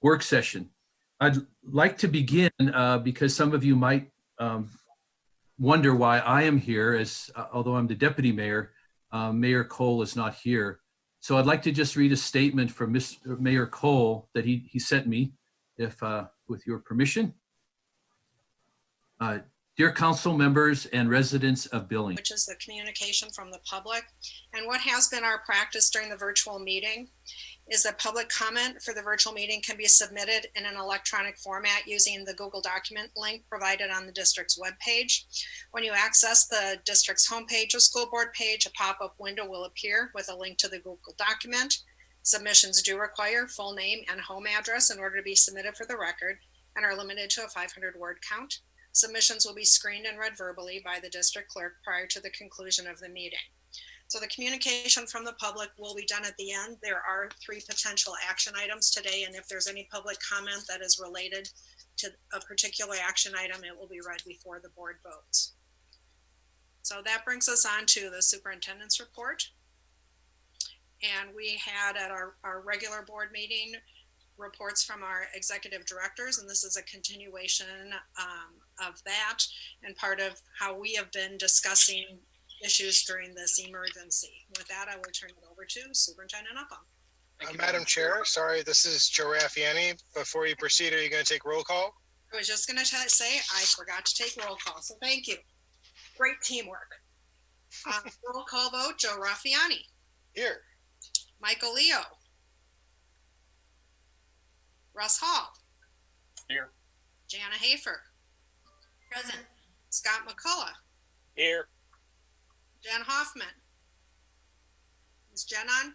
work session. I'd like to begin because some of you might wonder why I am here, as although I'm the deputy mayor, Mayor Cole is not here. So I'd like to just read a statement from Mr. Mayor Cole that he sent me, if with your permission. Dear council members and residents of Billings. Which is the communication from the public. And what has been our practice during the virtual meeting is that public comment for the virtual meeting can be submitted in an electronic format using the Google document link provided on the district's webpage. When you access the district's homepage or school board page, a pop-up window will appear with a link to the Google document. Submissions do require full name and home address in order to be submitted for the record and are limited to a 500-word count. Submissions will be screened and read verbally by the district clerk prior to the conclusion of the meeting. So the communication from the public will be done at the end. There are 3 potential action items today, and if there's any public comment that is related to a particular action item, it will be read before the board votes. So that brings us on to the superintendent's report. And we had at our regular board meeting reports from our executive directors, and this is a continuation of that and part of how we have been discussing issues during this emergency. With that, I will turn it over to Superintendent Upham. Madam Chair, sorry, this is Joe Raffiani. Before you proceed, are you going to take roll call? I was just going to say I forgot to take roll call, so thank you. Great teamwork. Roll call vote, Joe Raffiani. Here. Michael Leo. Russ Hall. Here. Jana Hafer. Present. Scott McCullough. Here. Jen Hoffman. Is Jen on?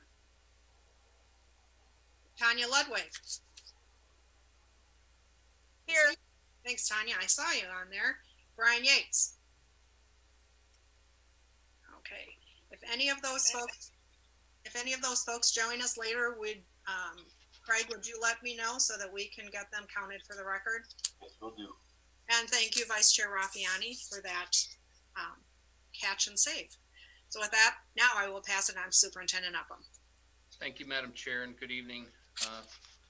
Tanya Ludwig. Here. Thanks, Tanya. I saw you on there. Brian Yates. Okay. If any of those folks join us later, Craig, would you let me know so that we can get them counted for the record? Yes, we'll do. And thank you, Vice Chair Raffiani, for that catch and save. So with that, now I will pass it on to Superintendent Upham. Thank you, Madam Chair, and good evening,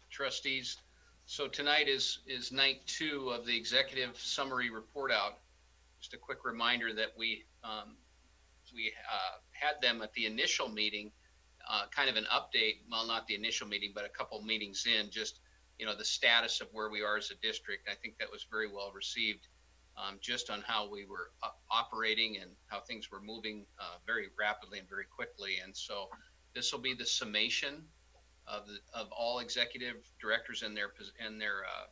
trustees. So tonight is night 2 of the executive summary report out. Just a quick reminder that we had them at the initial meeting, kind of an update, well, not the initial meeting, but a couple meetings in, just, the status of where we are as a district. I think that was very well received, just on how we were operating and how things were moving very rapidly and very quickly. And so this will be the summation of all executive directors and their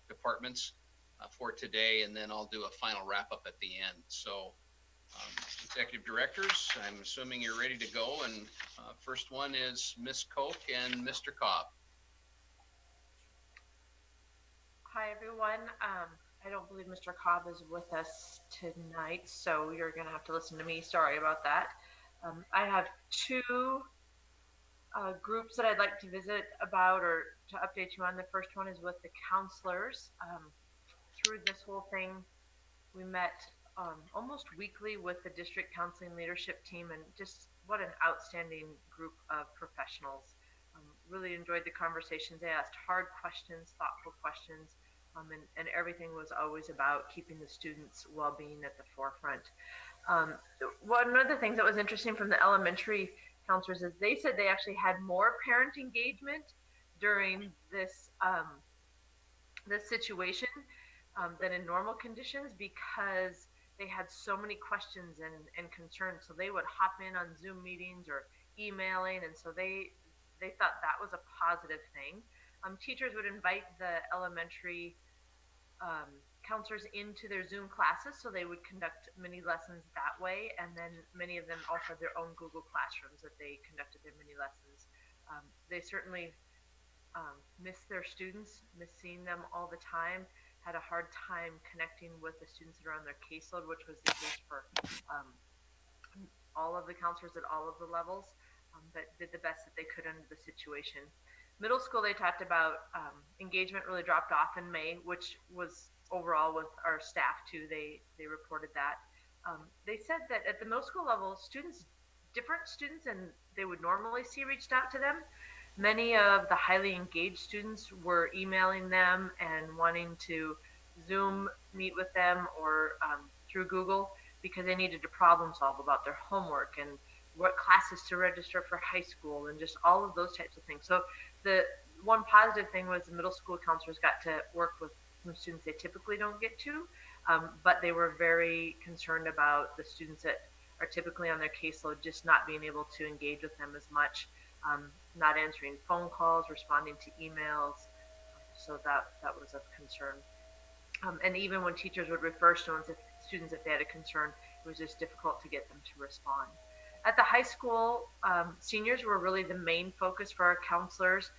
departments for today, and then I'll do a final wrap up at the end. So executive directors, I'm assuming you're ready to go, and first one is Ms. Koch and Mr. Cobb. Hi, everyone. I don't believe Mr. Cobb is with us tonight, so you're going to have to listen to me. Sorry about that. I have 2 groups that I'd like to visit about or to update you on. The first one is with the counselors. Through this whole thing, we met almost weekly with the district counseling leadership team, and just what an outstanding group of professionals. Really enjoyed the conversations. They asked hard questions, thoughtful questions, and everything was always about keeping the students' well-being at the forefront. One of the things that was interesting from the elementary counselors is they said they actually had more parent engagement during this this situation than in normal conditions, because they had so many questions and concerns. So they would hop in on Zoom meetings or emailing, and so they thought that was a positive thing. Teachers would invite the elementary counselors into their Zoom classes, so they would conduct mini lessons that way, and then many of them also had their own Google Classrooms that they conducted their mini lessons. They certainly miss their students, miss seeing them all the time, had a hard time connecting with the students that are on their caseload, which was the case for all of the counselors at all of the levels, but did the best that they could under the situation. Middle school, they talked about engagement really dropped off in May, which was overall with our staff too. They reported that. They said that at the middle school level, different students and they would normally see reached out to them. Many of the highly engaged students were emailing them and wanting to Zoom meet with them or through Google because they needed to problem solve about their homework and what classes to register for high school and just all of those types of things. So the one positive thing was the middle school counselors got to work with some students they typically don't get to, but they were very concerned about the students that are typically on their caseload just not being able to engage with them as much, not answering phone calls, responding to emails. So that was of concern. And even when teachers would refer students if they had a concern, it was just difficult to get them to respond. At the high school, seniors were really the main focus for our counselors,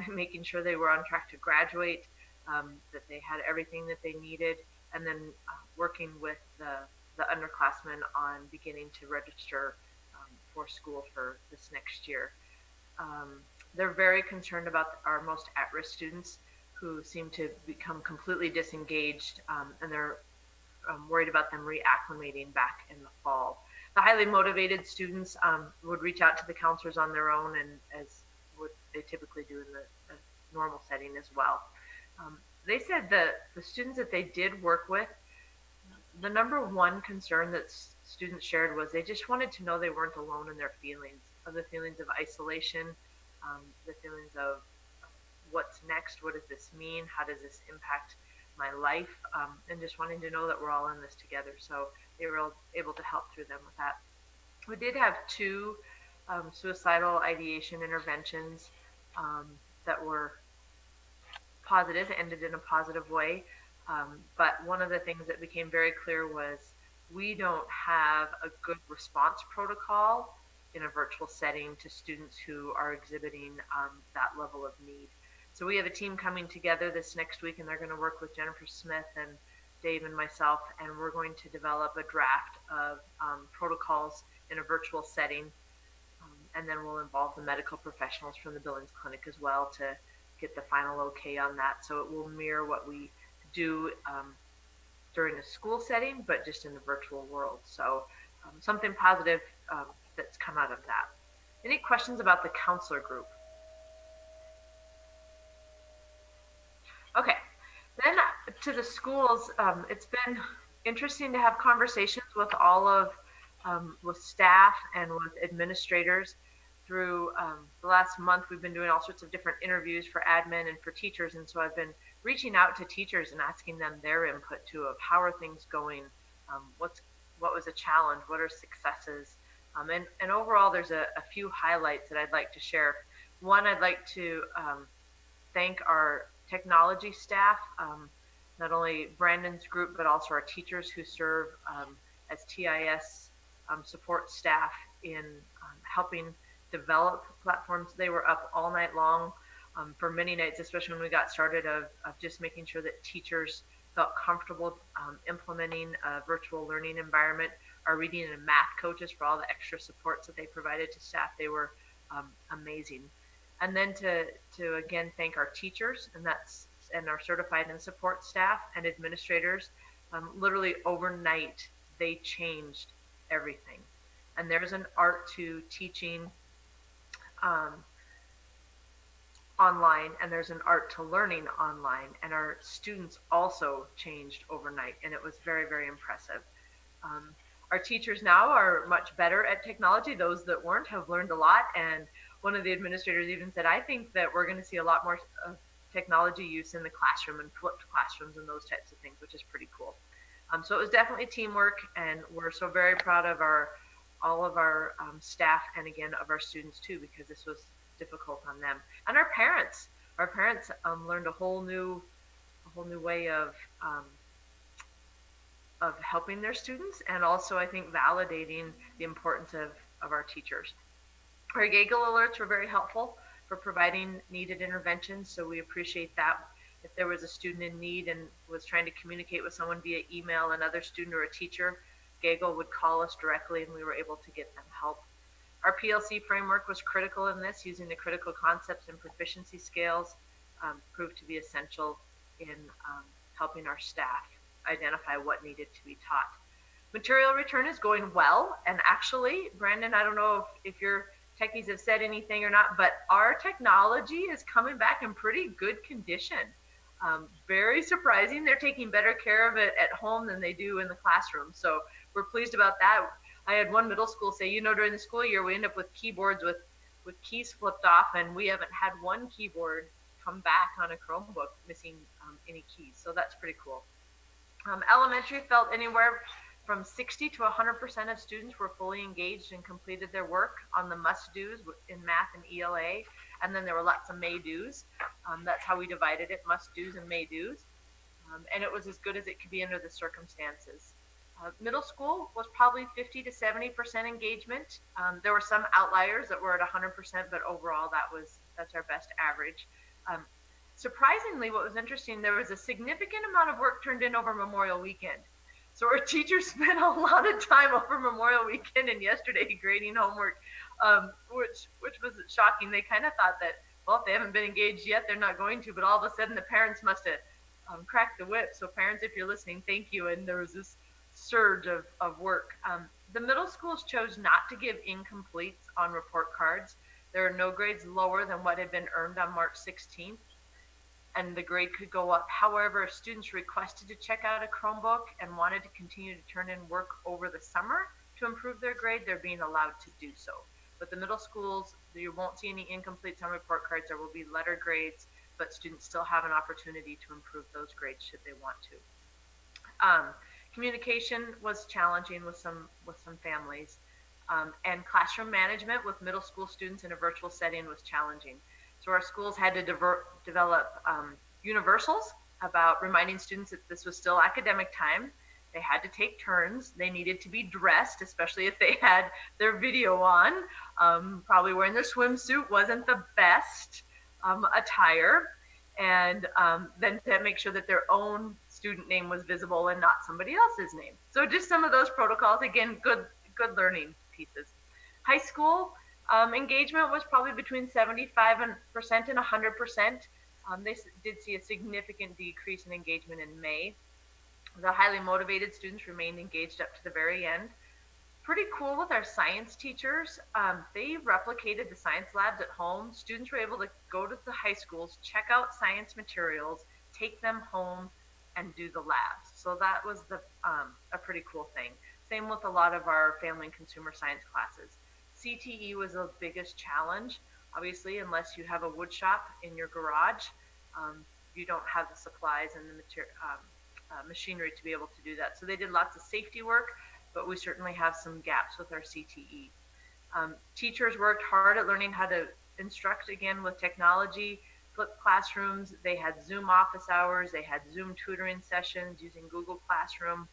making sure they were on track to graduate, that they had everything that they needed, and then working with the underclassmen on beginning to register for school for this next year. They're very concerned about our most at-risk students who seem to become completely disengaged, and they're worried about them reacclimating back in the fall. The highly motivated students would reach out to the counselors on their own, and as would they typically do in the normal setting as well. They said that the students that they did work with, the number one concern that students shared was they just wanted to know they weren't alone in their feelings, of the feelings of isolation, the feelings of what's next, what does this mean, how does this impact my life, and just wanting to know that we're all in this together. So they were able to help through them with that. We did have 2 suicidal ideation interventions that were positive, ended in a positive way. But one of the things that became very clear was we don't have a good response protocol in a virtual setting to students who are exhibiting that level of need. So we have a team coming together this next week, and they're going to work with Jennifer Smith and Dave and myself, and we're going to develop a draft of protocols in a virtual setting, and then we'll involve the medical professionals from the Billings Clinic as well to get the final okay on that. So it will mirror what we do during a school setting, but just in the virtual world. So something positive that's come out of that. Any questions about the counselor group? Okay, then to the schools, it's been interesting to have conversations with all of, with staff and with administrators. Through the last month, we've been doing all sorts of different interviews for admin and for teachers, and so I've been reaching out to teachers and asking them their input too of how are things going, what was a challenge, what are successes, and overall there's a few highlights that I'd like to share. One, I'd like to thank our technology staff, not only Brandon's group, but also our teachers who serve as TIS support staff in helping develop platforms. They were up all night long for many nights, especially when we got started, of just making sure that teachers felt comfortable implementing a virtual learning environment. Our reading and math coaches for all the extra supports that they provided to staff, they were amazing. And then to again thank our teachers, and our certified and support staff and administrators. Literally overnight, they changed everything. And there's an art to teaching online, and there's an art to learning online. And our students also changed overnight, and it was very, very impressive. Our teachers now are much better at technology. Those that weren't have learned a lot, and one of the administrators even said, I think that we're going to see a lot more technology use in the classroom and flipped classrooms and those types of things, which is pretty cool. So it was definitely teamwork, and we're so very proud of all of our staff, and again of our students too, because this was difficult on them. And our parents learned a whole new way of helping their students, and also I think validating the importance of our teachers. Our Gaggle alerts were very helpful for providing needed interventions, so we appreciate that. If there was a student in need and was trying to communicate with someone via email, another student or a teacher, Gaggle would call us directly and we were able to get them help. Our PLC framework was critical in this, using the critical concepts and proficiency scales proved to be essential in helping our staff identify what needed to be taught. Material return is going well, and actually, Brandon, I don't know if you're techies have said anything or not, but our technology is coming back in pretty good condition. Very surprising. They're taking better care of it at home than they do in the classroom. So we're pleased about that. I had one middle school say, during the school year, we end up with keyboards with keys flipped off, and we haven't had one keyboard come back on a Chromebook missing any keys. So that's pretty cool. Elementary felt anywhere from 60 to 100% of students were fully engaged and completed their work on the must-dos in math and ELA. And then there were lots of may-dos. That's how we divided it, must-dos and may-dos. And it was as good as it could be under the circumstances. Middle school was probably 50 to 70% engagement. There were some outliers that were at 100%, but overall that's our best average. Surprisingly, what was interesting, there was a significant amount of work turned in over Memorial Weekend. So our teachers spent a lot of time over Memorial Weekend and yesterday grading homework, which was shocking. They kind of thought that, well, if they haven't been engaged yet, they're not going to, but all of a sudden the parents must have cracked the whip. So parents, if you're listening, thank you. And there was this surge of work. The middle schools chose not to give incompletes on report cards. There are no grades lower than what had been earned on March 16th. And the grade could go up. However, if students requested to check out a Chromebook and wanted to continue to turn in work over the summer to improve their grade, they're being allowed to do so. But the middle schools, you won't see any incompletes on report cards. There will be letter grades, but students still have an opportunity to improve those grades should they want to. Communication was challenging with some families, and classroom management with middle school students in a virtual setting was challenging. So our schools had to develop universals about reminding students that this was still academic time. They had to take turns. They needed to be dressed, especially if they had their video on. Probably wearing their swimsuit wasn't the best attire. And then to make sure that their own student name was visible and not somebody else's name. So just some of those protocols, again, good learning pieces. High school, engagement was probably between 75% and 100%. They did see a significant decrease in engagement in May. The highly motivated students remained engaged up to the very end. Pretty cool with our science teachers. They replicated the science labs at home. Students were able to go to the high schools, check out science materials, take them home, and do the labs. So that was a pretty cool thing. Same with a lot of our family and consumer science classes. CTE was the biggest challenge. Obviously, unless you have a wood shop in your garage, you don't have the supplies and the machinery to be able to do that. So they did lots of safety work, but we certainly have some gaps with our CTE. Teachers worked hard at learning how to instruct again with technology, flipped classrooms. They had Zoom office hours. They had Zoom tutoring sessions using Google Classroom.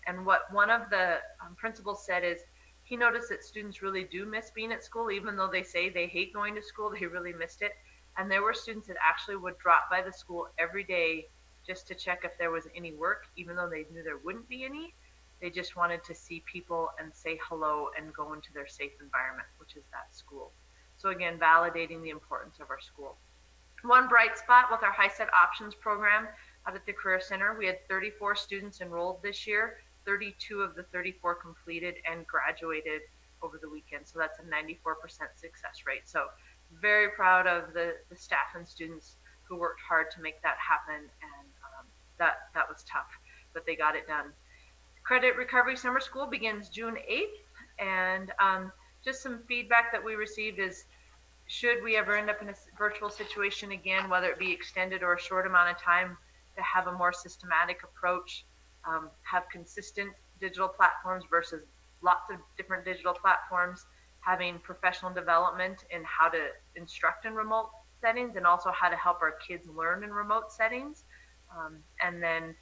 And what one of the principals said is, he noticed that students really do miss being at school, even though they say they hate going to school, they really missed it. And there were students that actually would drop by the school every day just to check if there was any work, even though they knew there wouldn't be any. They just wanted to see people and say hello and go into their safe environment, which is that school. So again, validating the importance of our school. One bright spot with our High Set Options program out at the Career Center, we had 34 students enrolled this year. 32 of the 34 completed and graduated over the weekend. So that's a 94% success rate. So very proud of the staff and students who worked hard to make that happen. And that was tough, but they got it done. Credit Recovery Summer School begins June 8th. And just some feedback that we received is, should we ever end up in a virtual situation again, whether it be extended or a short amount of time, to have a more systematic approach, have consistent digital platforms versus lots of different digital platforms, having professional development in how to instruct in remote settings and also how to help our kids learn in remote settings, and then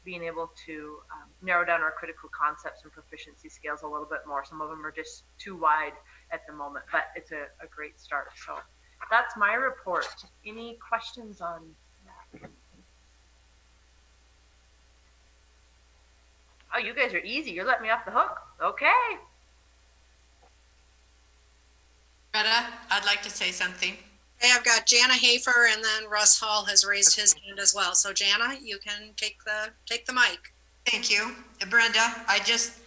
being able to narrow down our critical concepts and proficiency scales a little bit more. Some of them are just too wide at the moment, but it's a great start. So that's my report. Any questions on that? Oh, you guys are easy. You're letting me off the hook. Okay. Greta, I'd like to say something. Okay, I've got Jana Hafer, and then Russ Hall has raised his hand as well. So Jana, you can take the mic. Thank you. Brenda, I just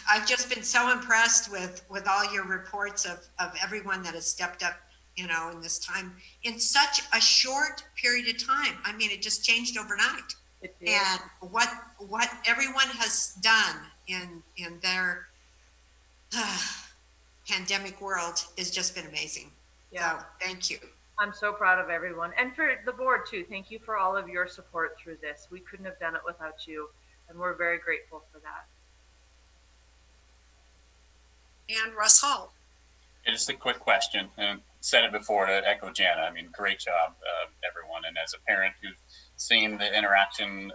I've just been so impressed with all your reports of everyone that has stepped up, you know, in this time, in such a short period of time. I mean, it just changed overnight. It did. And what everyone has done in their pandemic world has just been amazing. Yeah. So thank you. I'm so proud of everyone, and for the board too. Thank you for all of your support through this. We couldn't have done it without you, and we're very grateful for that. And Russ Hall. Just a quick question, and said it before to echo Jana. I mean, great job, everyone. And as a parent who's seen the interaction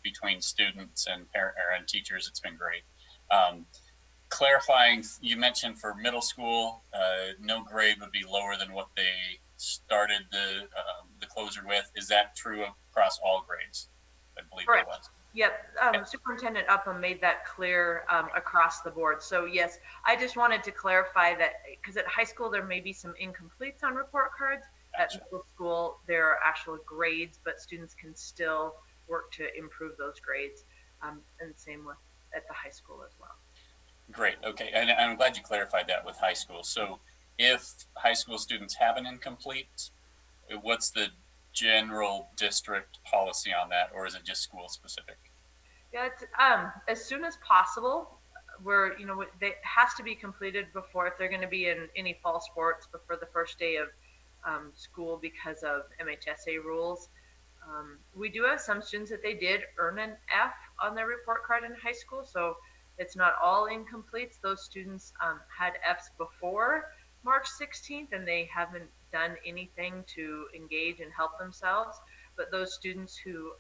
between students and and teachers, it's been great. Clarifying, you mentioned for middle school, no grade would be lower than what they started the closure with. Is that true across all grades? I believe Correct. it was. Yep, Superintendent Upham made that clear across the board. So yes, I just wanted to clarify that because at high school there may be some incompletes on report cards. Gotcha. At middle school there are actual grades, but students can still work to improve those grades. And same with at the high school as well. Great. Okay. And I'm glad you clarified that with high school. So if high school students have an incomplete, what's the general district policy on that, or is it just school specific? Yeah, it's, as soon as possible. We're, you know, it has to be completed before, if they're going to be in any fall sports, before the first day of school because of MHSA rules. We do have some students that they did earn an F on their report card in high school, so it's not all incompletes. Those students had Fs before March 16th, and they haven't done anything to engage and help themselves. But those students who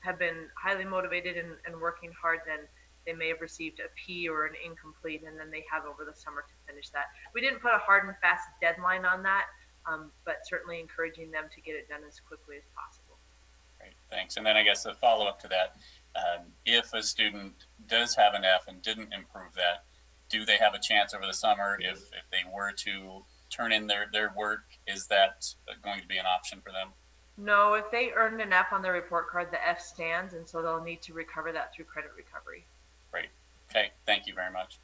have been highly motivated and working hard, then they may have received a P or an incomplete, and then they have over the summer to finish that. We didn't put a hard and fast deadline on that, but certainly encouraging them to get it done as quickly as possible. Great, thanks. And then I guess a follow-up to that, if a student does have an F and didn't improve that, do they have a chance over the summer if they were to turn in their work? Is that going to be an option for them? No, if they earned an F on their report card, the F stands, and so they'll need to recover that through credit recovery. Great. Okay, thank you very much.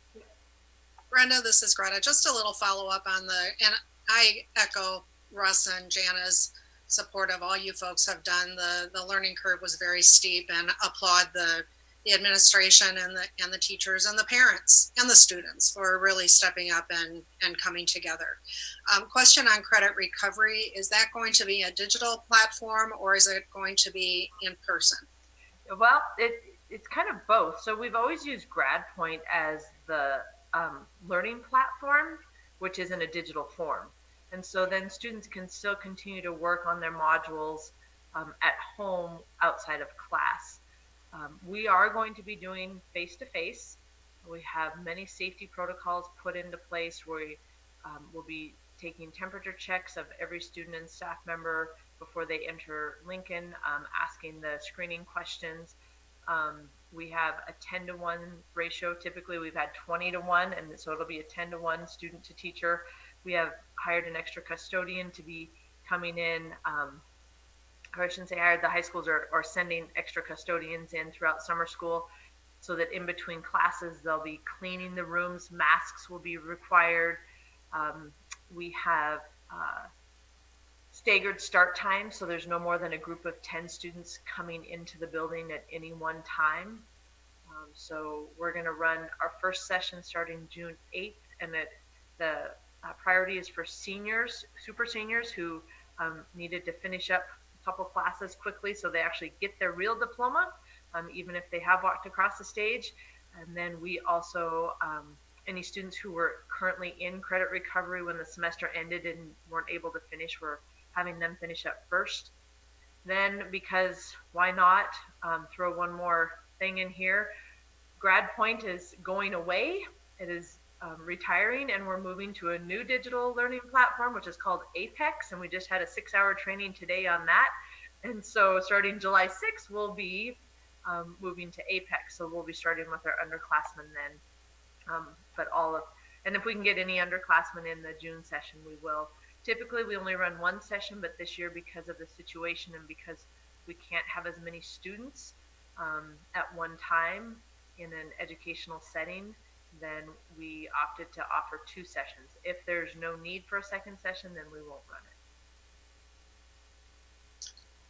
Brenda, this is Greta. Just a little follow-up on and I echo Russ and Jana's support of all you folks have done. The learning curve was very steep, and applaud the administration and the teachers and the parents and the students for really stepping up and coming together. Question on credit recovery, is that going to be a digital platform or is it going to be in person? Well, it's kind of both. So we've always used GradPoint as the learning platform, which is in a digital form. And so then students can still continue to work on their modules at home outside of class. We are going to be doing face-to-face. We have many safety protocols put into place where we will be taking temperature checks of every student and staff member before they enter Lincoln, asking the screening questions. We have a 10-to-1 ratio. Typically we've had 20-to-1, and so it'll be a 10-to-1 student to teacher. We have hired an extra custodian to be coming in. Or I shouldn't say hired, the high schools are sending extra custodians in throughout summer school so that in between classes, they'll be cleaning the rooms, masks will be required. We have staggered start times, so there's no more than a group of 10 students coming into the building at any one time. So we're gonna run our first session starting June 8th, and the priority is for seniors, super seniors who needed to finish up couple classes quickly so they actually get their real diploma, even if they have walked across the stage. And then we also, any students who were currently in credit recovery when the semester ended and weren't able to finish, we're having them finish up first. Then, because why not, throw one more thing in here, GradPoint is going away. It is retiring, and we're moving to a new digital learning platform, which is called Apex, and we just had a 6-hour training today on that. And so starting July 6th, we'll be moving to Apex, so we'll be starting with our underclassmen then. And if we can get any underclassmen in the June session, we will. Typically we only run one session, but this year, because of the situation and because we can't have as many students at one time, in an educational setting, then we opted to offer 2 sessions. If there's no need for a second session, then we won't run it.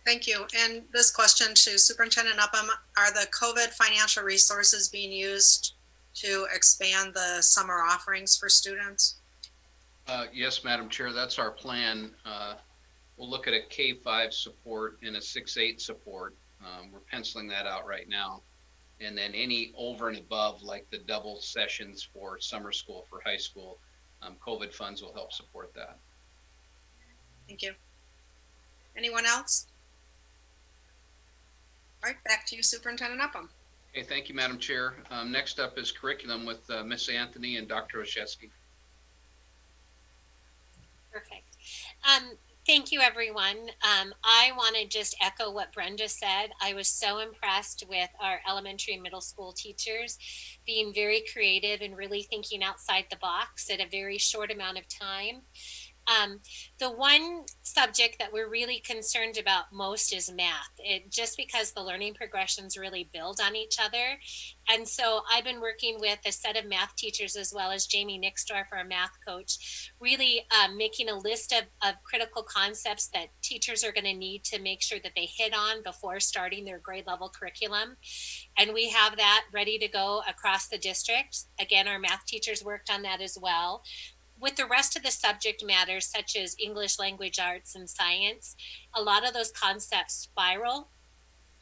Thank you. And this question to Superintendent Upham, are the COVID financial resources being used to expand the summer offerings for students? Yes, Madam Chair, that's our plan. We'll look at a K-5 support and a 6-8 support. We're penciling that out right now. And then any over and above, like the double sessions for summer school for high school, COVID funds will help support that. Thank you. Anyone else? All right, back to you, Superintendent Upham. Okay, thank you, Madam Chair. Next up is curriculum with Ms. Anthony and Dr. Oshetsky. Perfect. Thank you, everyone. I want to just echo what Brenda said. I was so impressed with our elementary and middle school teachers being very creative and really thinking outside the box at a very short amount of time. The one subject that we're really concerned about most is math, just because the learning progressions really build on each other. And so I've been working with a set of math teachers as well as Jamie Nixdorf, our math coach, really making a list of critical concepts that teachers are going to need to make sure that they hit on before starting their grade level curriculum. And we have that ready to go across the district. Again, our math teachers worked on that as well. With the rest of the subject matters, such as English, language arts, and science, a lot of those concepts spiral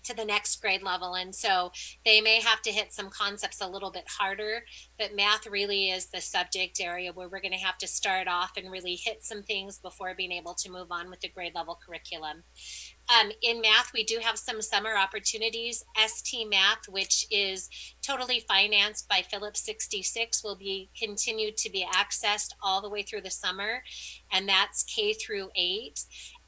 to the next grade level. And so they may have to hit some concepts a little bit harder, but math really is the subject area where we're going to have to start off and really hit some things before being able to move on with the grade level curriculum. In math, we do have some summer opportunities. ST Math, which is totally financed by Phillips 66, will be continued to be accessed all the way through the summer, and that's K through 8,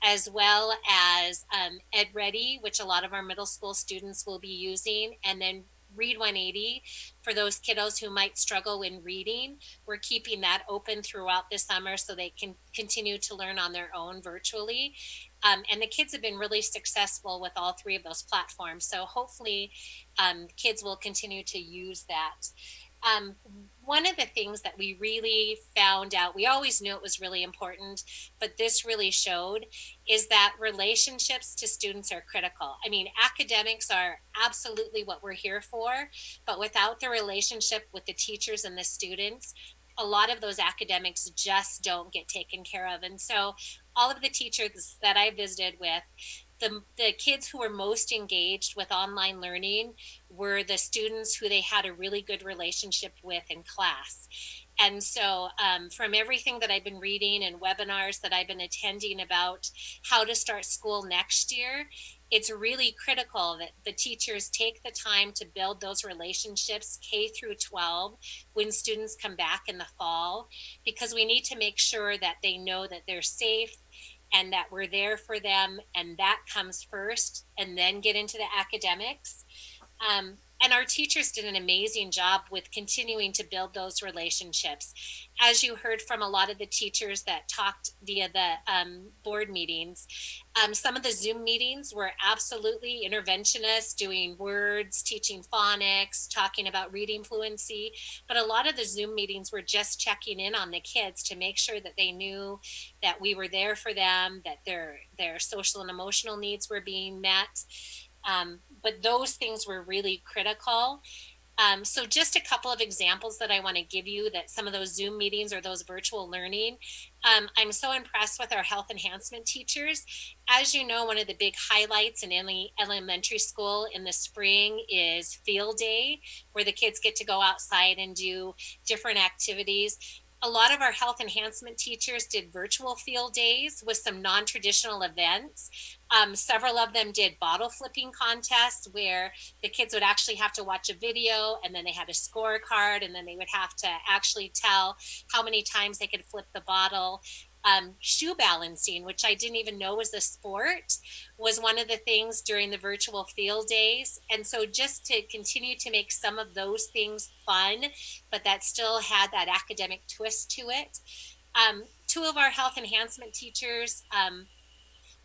as well as Ed Ready, which a lot of our middle school students will be using, and then Read 180 for those kiddos who might struggle in reading. We're keeping that open throughout the summer so they can continue to learn on their own virtually. And the kids have been really successful with all 3 of those platforms. So hopefully kids will continue to use that. One of the things that we really found out, we always knew it was really important, but this really showed, is that relationships to students are critical. I mean, academics are absolutely what we're here for, but without the relationship with the teachers and the students, a lot of those academics just don't get taken care of. And so all of the teachers that I visited with, the kids who were most engaged with online learning were the students who they had a really good relationship with in class. And so from everything that I've been reading and webinars that I've been attending about how to start school next year, it's really critical that the teachers take the time to build those relationships K through 12 when students come back in the fall, because we need to make sure that they know that they're safe and that we're there for them, and that comes first, and then get into the academics. And our teachers did an amazing job with continuing to build those relationships. As you heard from a lot of the teachers that talked via the board meetings, some of the Zoom meetings were absolutely interventionists, doing words, teaching phonics, talking about reading fluency. But a lot of the Zoom meetings were just checking in on the kids to make sure that they knew that we were there for them, that their social and emotional needs were being met. But those things were really critical. So just a couple of examples that I want to give you, that some of those Zoom meetings or those virtual learning, I'm so impressed with our health enhancement teachers. As you know, one of the big highlights in any elementary school in the spring is field day, where the kids get to go outside and do different activities. A lot of our health enhancement teachers did virtual field days with some non-traditional events. Several of them did bottle flipping contests where the kids would actually have to watch a video, and then they had a scorecard, and then they would have to actually tell how many times they could flip the bottle. Shoe balancing, which I didn't even know was a sport, was one of the things during the virtual field days. And so just to continue to make some of those things fun, but that still had that academic twist to it. 2 of our health enhancement teachers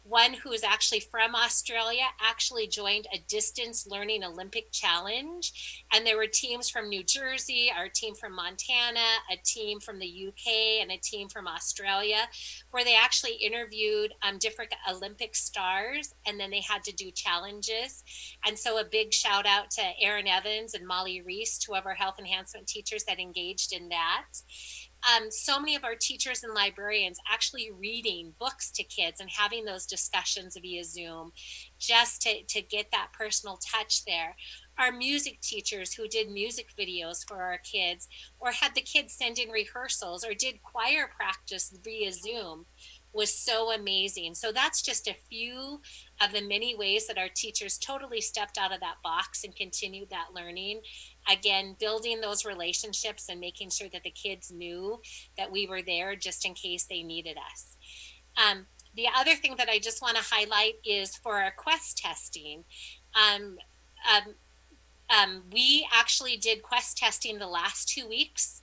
one who is actually from Australia actually joined a distance learning Olympic challenge. And there were teams from New Jersey, our team from Montana, a team from the UK, and a team from Australia, where they actually interviewed different Olympic stars, and then they had to do challenges. And so a big shout out to Erin Evans and Molly Reese, two of our health enhancement teachers that engaged in that. So many of our teachers and librarians actually reading books to kids and having those discussions via Zoom just to get that personal touch there. Our music teachers who did music videos for our kids, or had the kids send in rehearsals, or did choir practice via Zoom, was so amazing. So that's just a few of the many ways that our teachers totally stepped out of that box and continued that learning. Again, building those relationships and making sure that the kids knew that we were there just in case they needed us. The other thing that I just want to highlight is for our Quest testing. We actually did Quest testing the last 2 weeks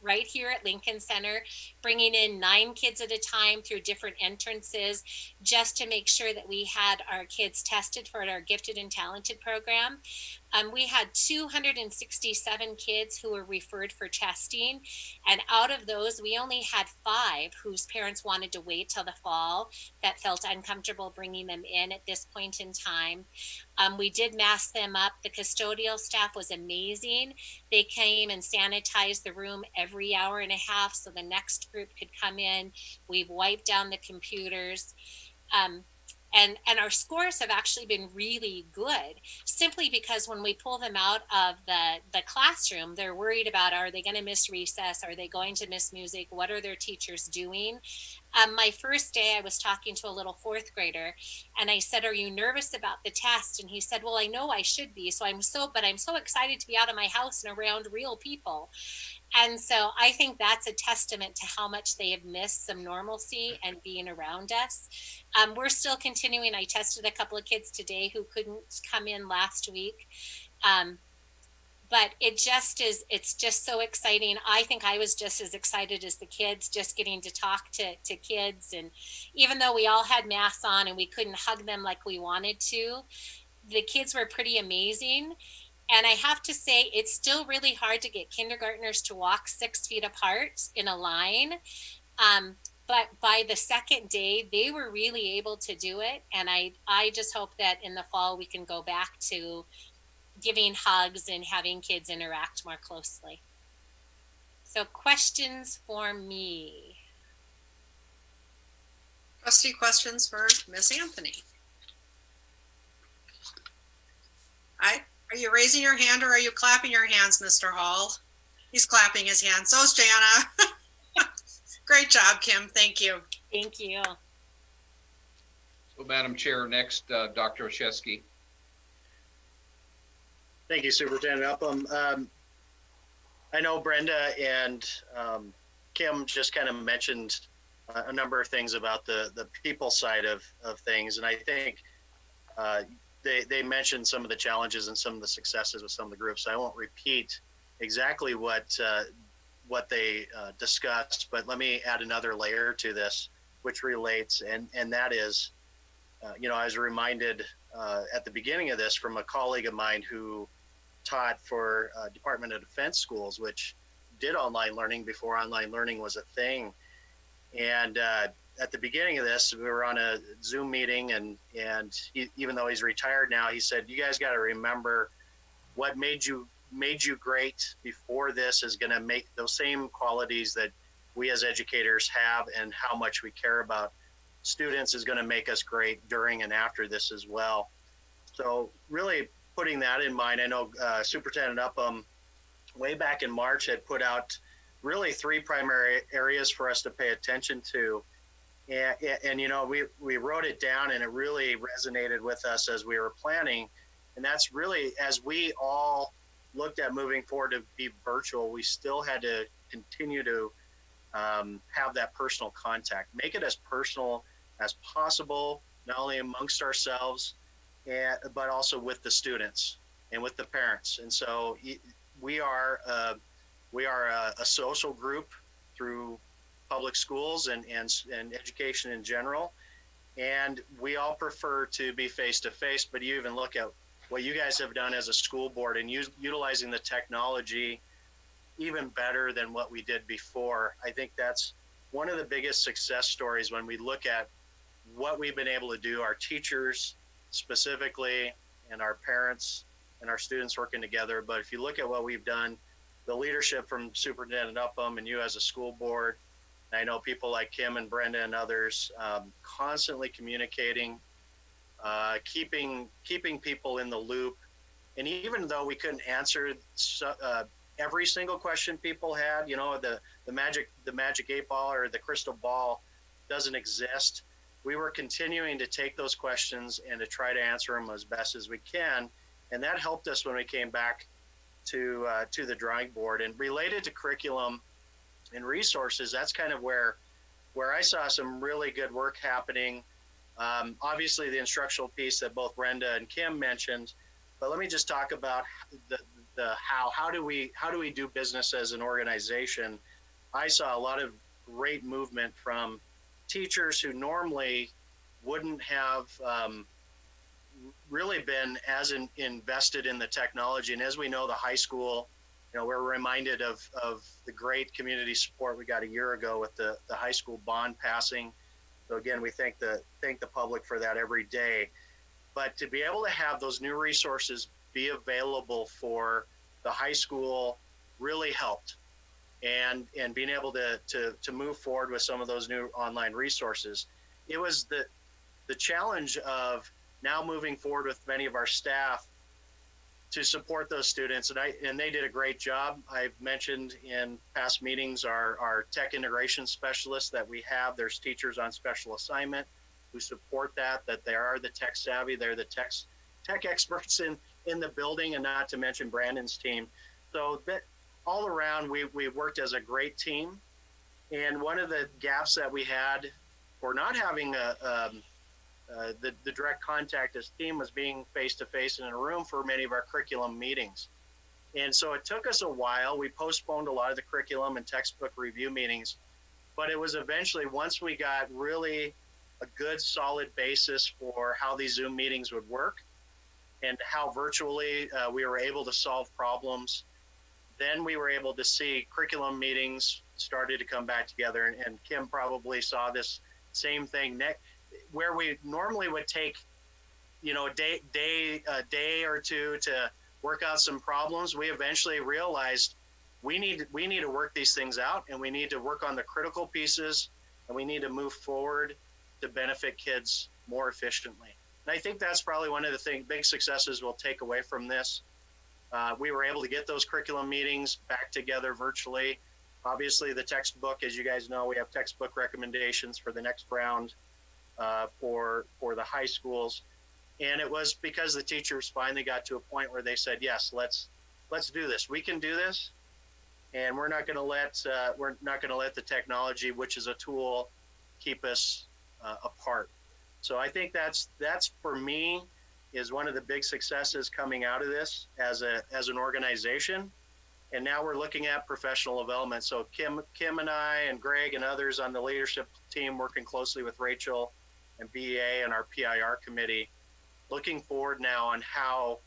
right here at Lincoln Center, bringing in 9 kids at a time through different entrances, just to make sure that we had our kids tested for our gifted and talented program. We had 267 kids who were referred for testing. And out of those, we only had 5 whose parents wanted to wait till the fall, that felt uncomfortable bringing them in at this point in time. We did mask them up. The custodial staff was amazing. They came and sanitized the room every hour and a half so the next group could come in. We've wiped down the computers. And our scores have actually been really good, simply because when we pull them out of the classroom, they're worried about, are they going to miss recess? Are they going to miss music? What are their teachers doing? My first day, I was talking to a little 4th grader, and I said, "Are you nervous about the test?" And he said, "Well, I know I should be. I'm so excited to be out of my house and around real people." And so I think that's a testament to how much they have missed some normalcy and being around us. We're still continuing. I tested a couple of kids today who couldn't come in last week. But it's just so exciting. I think I was just as excited as the kids, just getting to talk to kids. And even though we all had masks on and we couldn't hug them like we wanted to, the kids were pretty amazing. And I have to say, it's still really hard to get kindergartners to walk 6 feet apart in a line. But by the second day, they were really able to do it. And I just hope that in the fall, we can go back to giving hugs and having kids interact more closely. So questions for me? Trustee questions for Miss Anthony? Are you raising your hand or are you clapping your hands, Mr. Hall? He's clapping his hands. So's Jana. Great job, Kim. Thank you. Thank you. So, Madam Chair, next, Dr. Oshesky. Thank you, Superintendent Upham. I know Brenda and Kim just kind of mentioned a number of things about the people side of things, and I think they mentioned some of the challenges and some of the successes with some of the groups. I won't repeat exactly what they discussed, but let me add another layer to this, which relates, and that is, I was reminded at the beginning of this from a colleague of mine who taught for Department of Defense schools, which did online learning before online learning was a thing. And at the beginning of this, we were on a Zoom meeting, and even though he's retired now, he said, "You guys got to remember what made you great before this is going to make those same qualities that we as educators have, and how much we care about students is going to make us great during and after this as well." So really putting that in mind, I know Superintendent Upham way back in March had put out really 3 primary areas for us to pay attention to. And we wrote it down, and it really resonated with us as we were planning. And that's really, as we all looked at moving forward to be virtual, we still had to continue to have that personal contact, make it as personal as possible, not only amongst ourselves, but also with the students and with the parents. And so we are a social group through public schools and education in general. And we all prefer to be face-to-face, but you even look at what you guys have done as a school board and utilizing the technology even better than what we did before. I think that's one of the biggest success stories when we look at what we've been able to do, our teachers specifically, and our parents and our students working together. But if you look at what we've done, the leadership from Superintendent Upham and you as a school board, I know people like Kim and Brenda and others, constantly communicating, keeping people in the loop. And even though we couldn't answer every single question people had, you know, the magic 8-ball or the crystal ball doesn't exist. We were continuing to take those questions and to try to answer them as best as we can. And that helped us when we came back to the drawing board. And related to curriculum and resources, that's kind of where I saw some really good work happening. Obviously the instructional piece that both Brenda and Kim mentioned, but let me just talk about the how do we do business as an organization. I saw a lot of great movement from teachers who normally wouldn't have really been as invested in the technology. And as we know, the high school, you know, we're reminded of the great community support we got a year ago with the high school bond passing. So again, we thank the public for that every day. But to be able to have those new resources be available for the high school really helped. And being able to move forward with some of those new online resources. It was the challenge of now moving forward with many of our staff to support those students. And they did a great job. I've mentioned in past meetings our tech integration specialists that we have. There's teachers on special assignment who support that they are the tech savvy. They're the tech experts in the building, and not to mention Brandon's team. So that all around, we worked as a great team. And one of the gaps that we had for not having the direct contact as team was being face-to-face in a room for many of our curriculum meetings. And so it took us a while. We postponed a lot of the curriculum and textbook review meetings, but it was eventually, once we got really a good solid basis for how these Zoom meetings would work and how virtually we were able to solve problems, then we were able to see curriculum meetings started to come back together. And Kim probably saw this same thing where we normally would take, you know, a day or two to work out some problems. We eventually realized we need to work these things out, and we need to work on the critical pieces, and we need to move forward to benefit kids more efficiently. And I think that's probably one of the big successes we'll take away from this. We were able to get those curriculum meetings back together virtually. Obviously, the textbook, as you guys know, we have textbook recommendations for the next round for the high schools. And it was because the teachers finally got to a point where they said, yes, let's do this. We can do this. And we're not going to let the technology, which is a tool, keep us apart. So I think that's for me is one of the big successes coming out of this as an organization. And now we're looking at professional development. So Kim and I and Greg and others on the leadership team working closely with Rachel and BEA and our PIR committee, looking forward now on how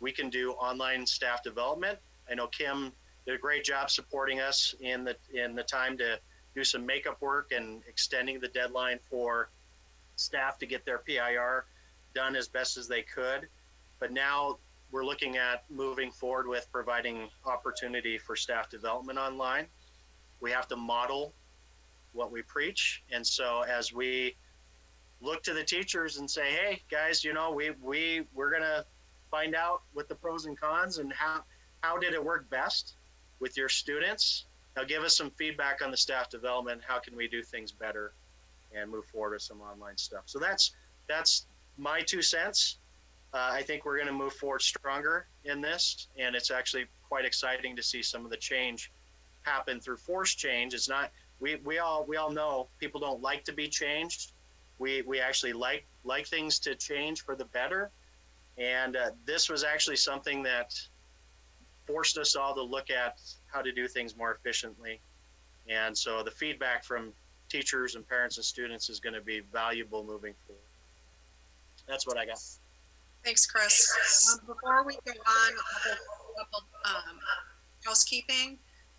we can do online staff development. I know Kim did a great job supporting us in the time to do some makeup work and extending the deadline for staff to get their PIR done as best as they could. But now we're looking at moving forward with providing opportunity for staff development online. We have to model what we preach. And so as we look to the teachers and say, hey guys, you know, we're going to find out what the pros and cons and how did it work best with your students. Now give us some feedback on the staff development. How can we do things better and move forward with some online stuff? So that's my 2 cents. I think we're going to move forward stronger in this, and it's actually quite exciting to see some of the change happen through forced change. It's not, we all know people don't like to be changed. We actually like things to change for the better. And this was actually something that forced us all to look at how to do things more efficiently. And so the feedback from teachers and parents and students is going to be valuable moving forward. That's what I got. Thanks, Chris. Before we go on, a couple housekeeping.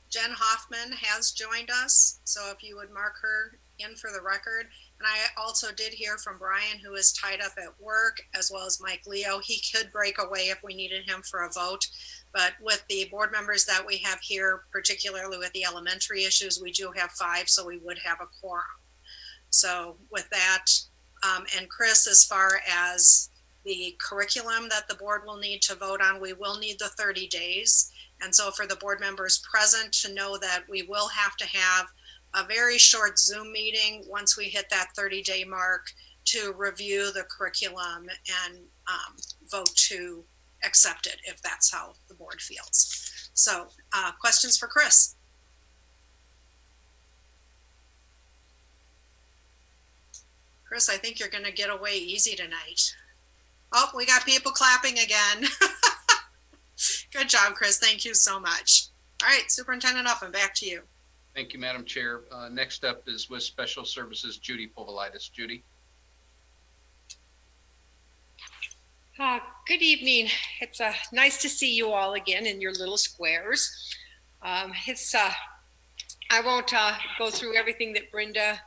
Jen Hoffman has joined us, so if you would mark her in for the record. And I also did hear from Brian, who is tied up at work, as well as Mike Leo. He could break away if we needed him for a vote. But with the board members that we have here, particularly with the elementary issues, we do have 5, so we would have a quorum. So with that, and Chris, as far as the curriculum that the board will need to vote on, we will need the 30 days. And so for the board members present to know that we will have to have a very short Zoom meeting once we hit that 30-day mark to review the curriculum and vote to accept it if that's how the board feels. So questions for Chris? Chris, I think you're going to get away easy tonight. Oh, we got people clapping again. Good job, Chris. Thank you so much. All right, Superintendent Upham, back to you. Thank you, Madam Chair. Next up is with Special Services, Judy Povolitis. Judy. Good evening. It's nice to see you all again in your little squares. I won't go through everything that Brenda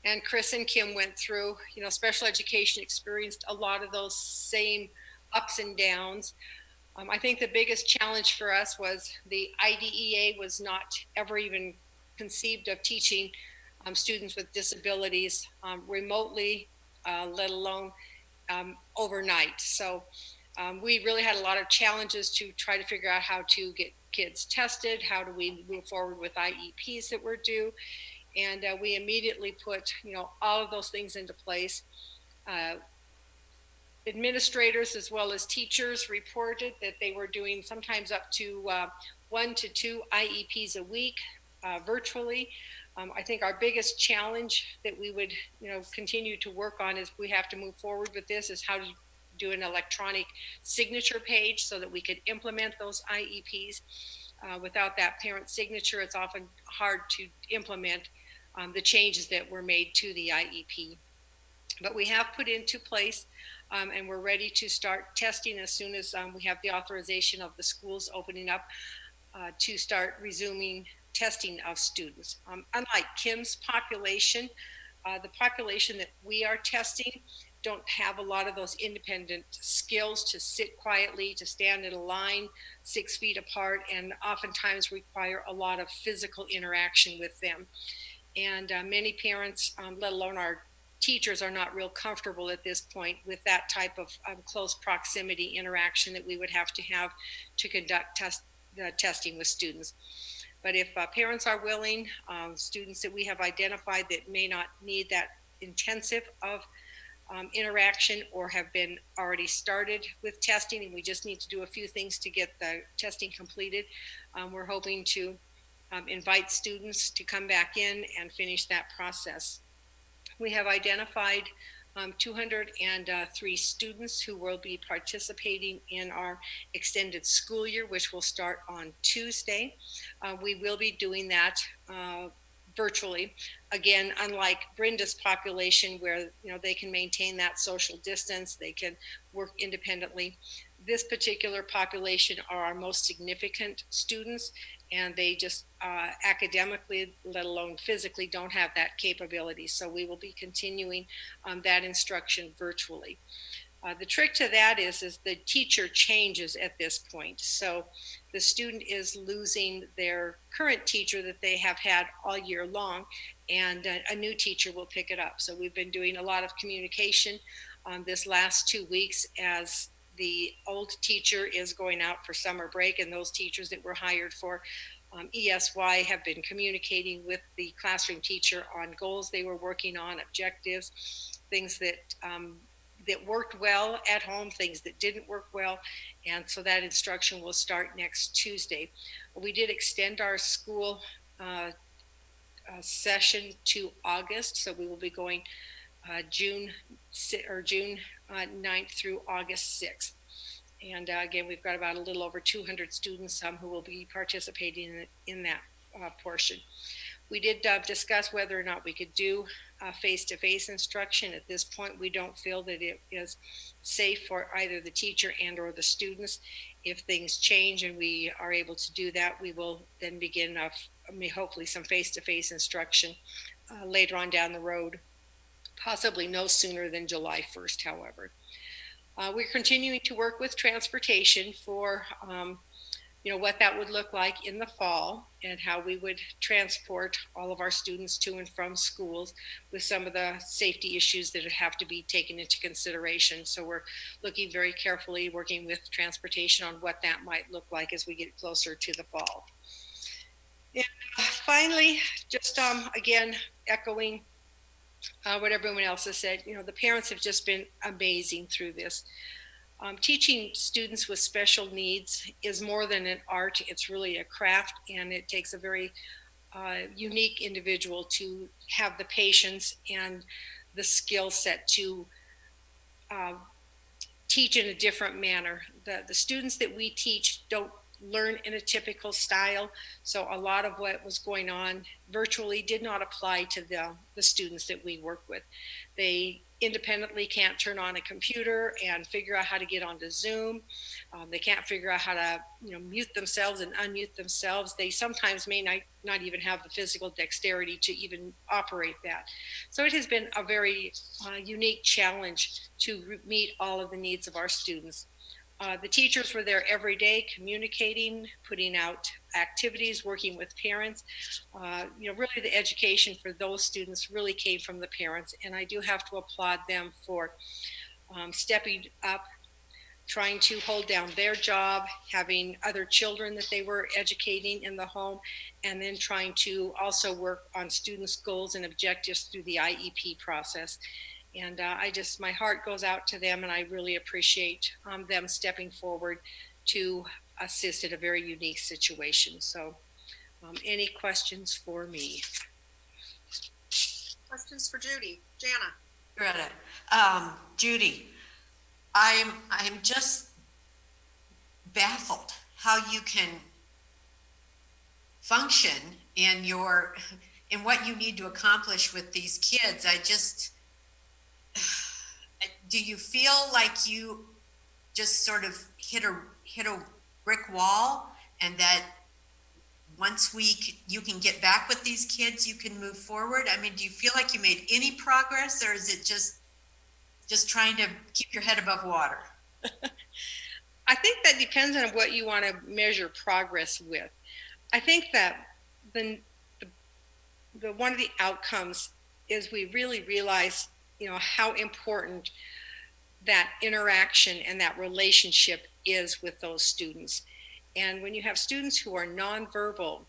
and Chris and Kim went through. You know, special education experienced a lot of those same ups and downs. I think the biggest challenge for us was the IDEA was not ever even conceived of teaching students with disabilities remotely, let alone overnight. So we really had a lot of challenges to try to figure out how to get kids tested. How do we move forward with IEPs that were due? And we immediately put, all of those things into place. Administrators as well as teachers reported that they were doing sometimes up to 1 to 2 IEPs a week virtually. I think our biggest challenge that we would, continue to work on as we have to move forward with this is how to do an electronic signature page so that we could implement those IEPs. Without that parent signature, it's often hard to implement the changes that were made to the IEP. But we have put into place and we're ready to start testing as soon as we have the authorization of the schools opening up to start resuming testing of students. Unlike Kim's population, the population that we are testing don't have a lot of those independent skills to sit quietly, to stand in a line 6 feet apart, and oftentimes require a lot of physical interaction with them. And many parents, let alone our teachers, are not real comfortable at this point with that type of close proximity interaction that we would have to conduct testing with students. But if parents are willing, students that we have identified that may not need that intensive of interaction or have been already started with testing, and we just need to do a few things to get the testing completed, we're hoping to invite students to come back in and finish that process. We have identified 203 students who will be participating in our extended school year, which will start on Tuesday. We will be doing that virtually. Again, unlike Brenda's population where they can maintain that social distance, they can work independently. This particular population are our most significant students, and they just academically, let alone physically, don't have that capability. So we will be continuing that instruction virtually. The trick to that is the teacher changes at this point. So the student is losing their current teacher that they have had all year long, and a new teacher will pick it up. So we've been doing a lot of communication this last 2 weeks as the old teacher is going out for summer break, and those teachers that were hired for ESY have been communicating with the classroom teacher on goals they were working on, objectives, things that worked well at home, things that didn't work well. And so that instruction will start next Tuesday. We did extend our school session to August. So we will be going June 9th through August 6th. And again, we've got about a little over 200 students who will be participating in that portion. We did discuss whether or not we could do face-to-face instruction. At this point, we don't feel that it is safe for either the teacher and or the students. If things change and we are able to do that, we will then begin hopefully some face-to-face instruction later on down the road, possibly no sooner than July 1st, however. We're continuing to work with transportation for what that would look like in the fall and how we would transport all of our students to and from schools with some of the safety issues that have to be taken into consideration. So we're looking very carefully, working with transportation on what that might look like as we get closer to the fall. And finally, just again, echoing what everyone else has said, the parents have just been amazing through this. Teaching students with special needs is more than an art. It's really a craft, and it takes a very unique individual to have the patience and the skill set to teach in a different manner. The students that we teach don't learn in a typical style, so a lot of what was going on virtually did not apply to the students that we work with. They independently can't turn on a computer and figure out how to get onto Zoom. They can't figure out how to mute themselves and unmute themselves. They sometimes may not even have the physical dexterity to even operate that. So it has been a very unique challenge to meet all of the needs of our students. The teachers were there every day, communicating, putting out activities, working with parents. Really the education for those students really came from the parents, and I do have to applaud them for stepping up, trying to hold down their job, having other children that they were educating in the home, and then trying to also work on students' goals and objectives through the IEP process. And my heart goes out to them, and I really appreciate them stepping forward to assist in a very unique situation. So any questions for me? Questions for Judy? Jana? Greta, Judy, I'm just baffled how you can function in what you need to accomplish with these kids. Do you feel like you just sort of hit a brick wall, and that once you can get back with these kids, you can move forward? I mean, do you feel like you made any progress, or is it just trying to keep your head above water? I think that depends on what you want to measure progress with. I think that the one of the outcomes is we really realize how important that interaction and that relationship is with those students. And when you have students who are nonverbal,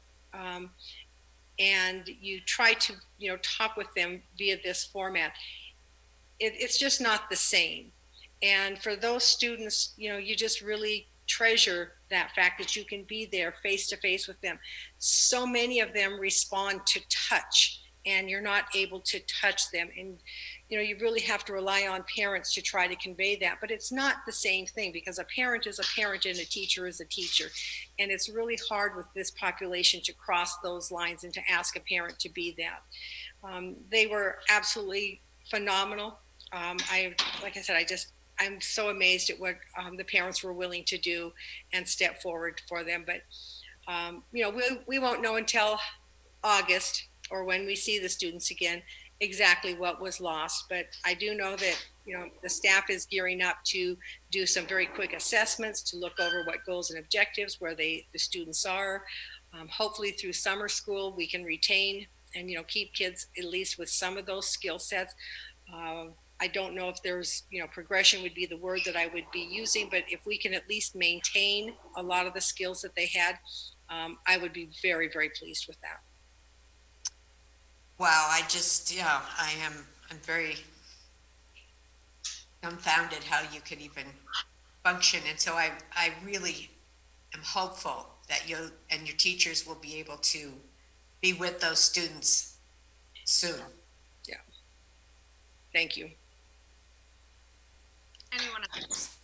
and you try to talk with them via this format, it's just not the same. And for those students, you just really treasure that fact that you can be there face to face with them. So many of them respond to touch, and you're not able to touch them. And you really have to rely on parents to try to convey that. But it's not the same thing, because a parent is a parent and a teacher is a teacher. And it's really hard with this population to cross those lines and to ask a parent to be that. They were absolutely phenomenal. Like I said, I'm so amazed at what the parents were willing to do and step forward for them. But we won't know until August, or when we see the students again, exactly what was lost. But I do know that the staff is gearing up to do some very quick assessments to look over what goals and objectives, where the students are. Hopefully through summer school we can retain and keep kids at least with some of those skill sets. I don't know if there's progression would be the word that I would be using, but if we can at least maintain a lot of the skills that they had, I would be very, very pleased with that. Wow, I'm very dumbfounded how you could even function. And so I really am hopeful that you and your teachers will be able to be with those students soon. Yeah. Thank you. Anyone else?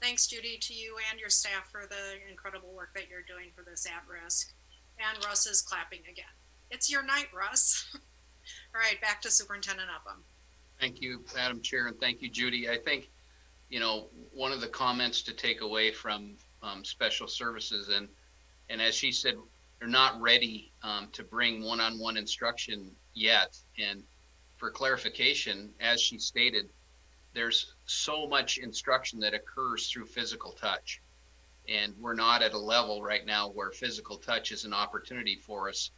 Thanks, Judy, to you and your staff for the incredible work that you're doing for this at-risk. And Russ is clapping again. It's your night, Russ. All right, back to Superintendent Upham. Thank you, Madam Chair, and thank you, Judy. I think, one of the comments to take away from special services, and as she said, they're not ready to bring one-on-one instruction yet. And for clarification, as she stated, there's so much instruction that occurs through physical touch. And we're not at a level right now where physical touch is an opportunity for us.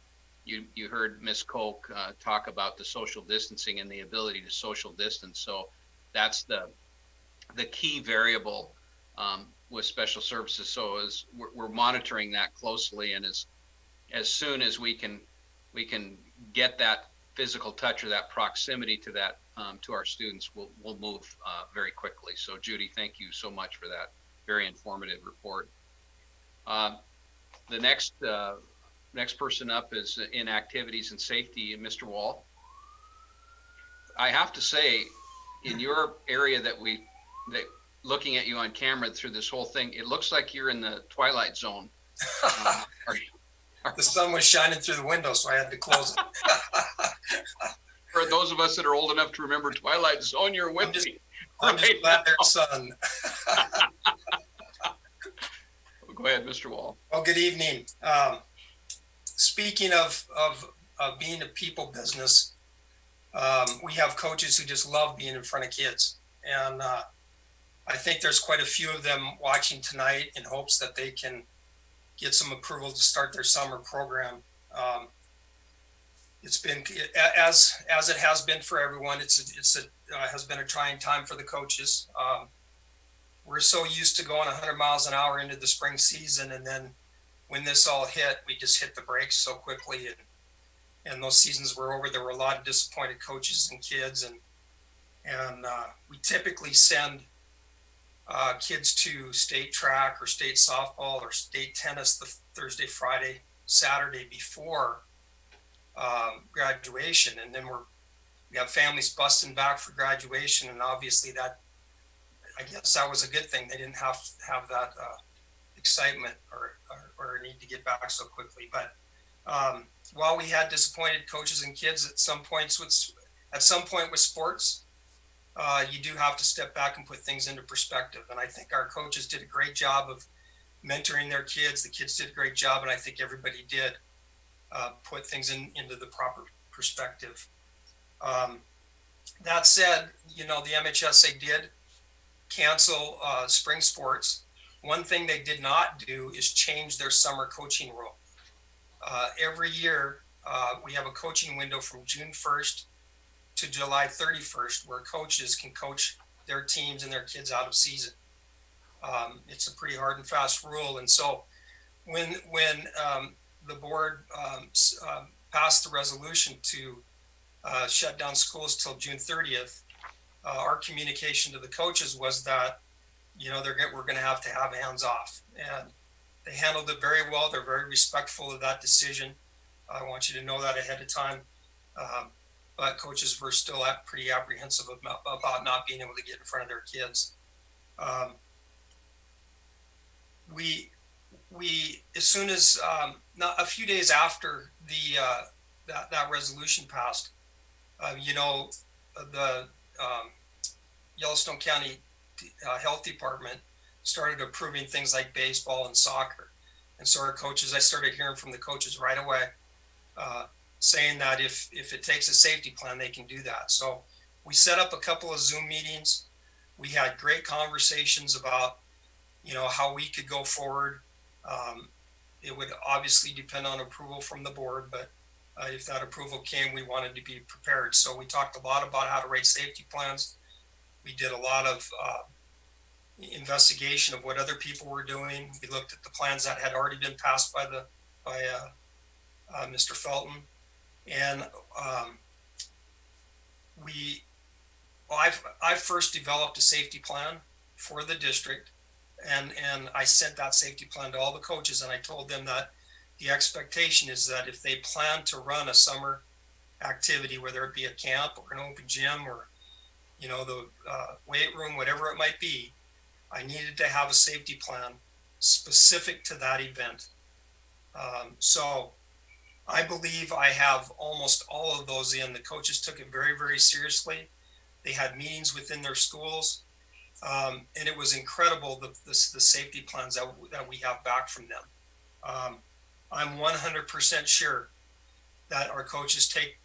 You heard Ms. Koch talk about the social distancing and the ability to social distance. So that's the key variable with special services. So we're monitoring that closely, and as soon as we can get that physical touch or that proximity to that to our students, we'll move very quickly. So Judy, thank you so much for that very informative report. The next person up is in activities and safety, Mr. Wall. I have to say, in your area that looking at you on camera through this whole thing, it looks like you're in the twilight zone. The sun was shining through the window, so I had to close it. For those of us that are old enough to remember Twilight Zone, you're with me. I'm just glad there's sun. Go ahead, Mr. Wall. Well, good evening. Speaking of being a people business, we have coaches who just love being in front of kids. And I think there's quite a few of them watching tonight in hopes that they can get some approval to start their summer program. It's been, as it has been for everyone, has been a trying time for the coaches. We're so used to going 100 miles an hour into the spring season, and then when this all hit, we just hit the brakes so quickly, and those seasons were over. There were a lot of disappointed coaches and kids, and we typically send kids to state track or state softball or state tennis the Thursday, Friday, Saturday before graduation, and then we have families busting back for graduation, and obviously I guess that was a good thing. They didn't have that excitement or need to get back so quickly. But while we had disappointed coaches and kids at some point with sports, you do have to step back and put things into perspective. And I think our coaches did a great job of mentoring their kids. The kids did a great job, and I think everybody did put things into the proper perspective. That said, the MHSA did cancel spring sports. One thing they did not do is change their summer coaching rule. Every year, we have a coaching window from June 1st to July 31st where coaches can coach their teams and their kids out of season. It's a pretty hard and fast rule. And so when the board passed the resolution to shut down schools till June 30th, our communication to the coaches was that, we're going to have hands off. And they handled it very well. They're very respectful of that decision. I want you to know that ahead of time. But coaches were still pretty apprehensive about not being able to get in front of their kids. We as soon as a few days after that resolution passed, the Yellowstone County Health Department started approving things like baseball and soccer. And so I started hearing from the coaches right away, saying that if it takes a safety plan, they can do that. So we set up a couple of Zoom meetings. We had great conversations about, how we could go forward. It would obviously depend on approval from the board, but if that approval came, we wanted to be prepared. So we talked a lot about how to write safety plans. We did a lot of investigation of what other people were doing. We looked at the plans that had already been passed by Mr. Felton. And I first developed a safety plan for the district, and I sent that safety plan to all the coaches, and I told them that the expectation is that if they plan to run a summer activity, whether it be a camp or an open gym or the weight room, whatever it might be, I needed to have a safety plan specific to that event. So I believe I have almost all of those in. The coaches took it very, very seriously. They had meetings within their schools. And it was incredible, the safety plans that we have back from them. I'm 100% sure that our coaches take,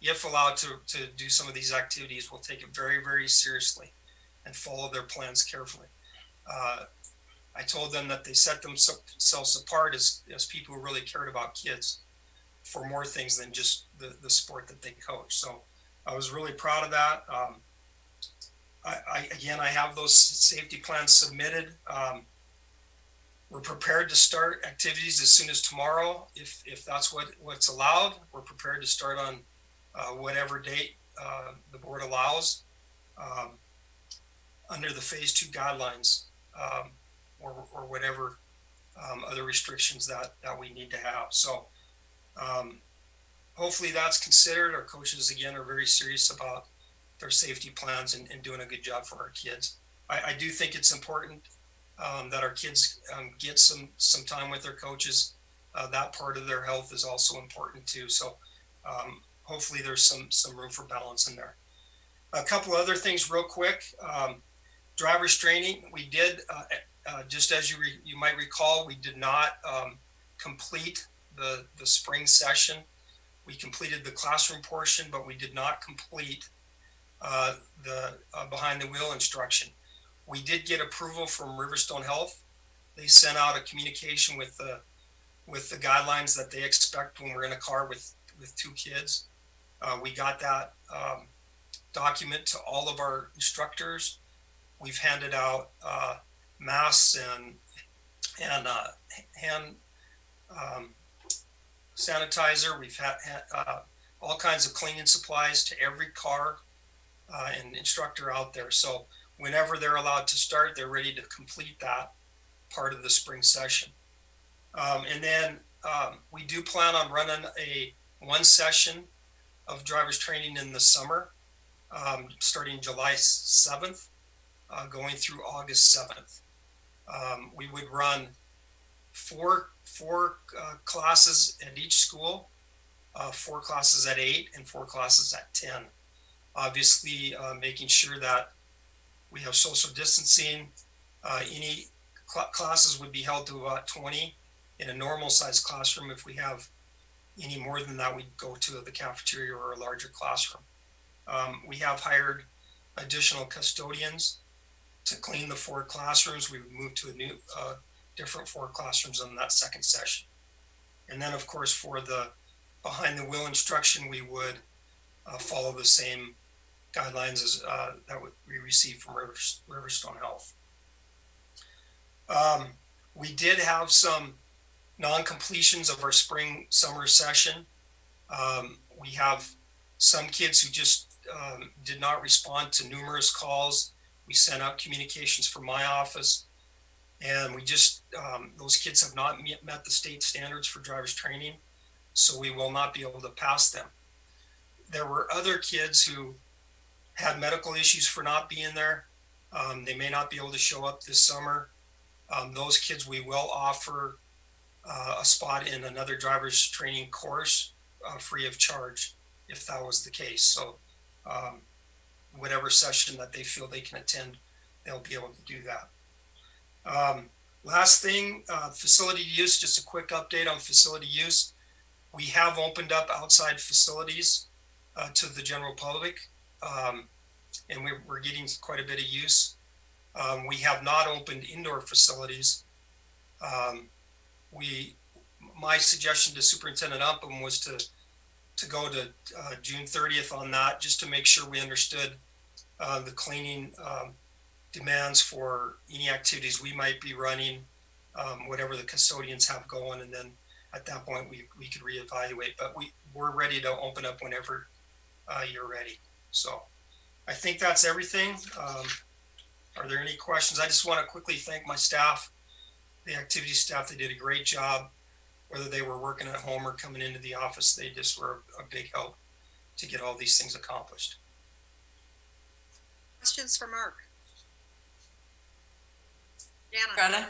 if allowed to do some of these activities, will take it very, very seriously and follow their plans carefully. I told them that they set themselves apart as people who really cared about kids for more things than just the sport that they coach. So I was really proud of that. I have those safety plans submitted. We're prepared to start activities as soon as tomorrow, if that's what's allowed. We're prepared to start on whatever date the board allows under the phase 2 guidelines, or whatever other restrictions that we need to have. So hopefully that's considered. Our coaches, again, are very serious about their safety plans and doing a good job for our kids. I do think it's important that our kids get some time with their coaches. That part of their health is also important too. So hopefully there's some room for balance in there. A couple other things real quick. Driver's training, we did, just as you might recall, we did not complete the spring session. We completed the classroom portion, but we did not complete the behind the wheel instruction. We did get approval from Riverstone Health. They sent out a communication with the guidelines that they expect when we're in a car with 2 kids. We got that document to all of our instructors. We've handed out masks and hand sanitizer. We've had all kinds of cleaning supplies to every car and instructor out there. So whenever they're allowed to start, they're ready to complete that part of the spring session. And then we do plan on running one session of driver's training in the summer, starting July 7th, going through August 7th. We would run four classes at each school, 4 classes at 8 and 4 classes at 10. Obviously, making sure that we have social distancing. Any classes would be held to about 20 in a normal size classroom. If we have any more than that, we'd go to the cafeteria or a larger classroom. We have hired additional custodians to clean the 4 classrooms. We would move to a new, different 4 classrooms on that second session. And then, of course, for the behind the wheel instruction, we would follow the same guidelines as that we received from Riverstone Health. We did have some non-completions of our spring-summer session. We have some kids who just did not respond to numerous calls. We sent out communications from my office, and we just, those kids have not met the state standards for driver's training, so we will not be able to pass them. There were other kids who had medical issues for not being there. They may not be able to show up this summer. Those kids, we will offer a spot in another driver's training course free of charge if that was the case. So whatever session that they feel they can attend, they'll be able to do that. Last thing, facility use, just a quick update on facility use. We have opened up outside facilities to the general public, and we're getting quite a bit of use. We have not opened indoor facilities. My suggestion to Superintendent Upham was to go to June 30th on that, just to make sure we understood the cleaning demands for any activities we might be running, whatever the custodians have going, and then at that point we could reevaluate. But we're ready to open up whenever you're ready. So I think that's everything. Are there any questions? I just want to quickly thank my staff, the activity staff. They did a great job, whether they were working at home or coming into the office. They just were a big help to get all these things accomplished. Questions for Mark? Greta?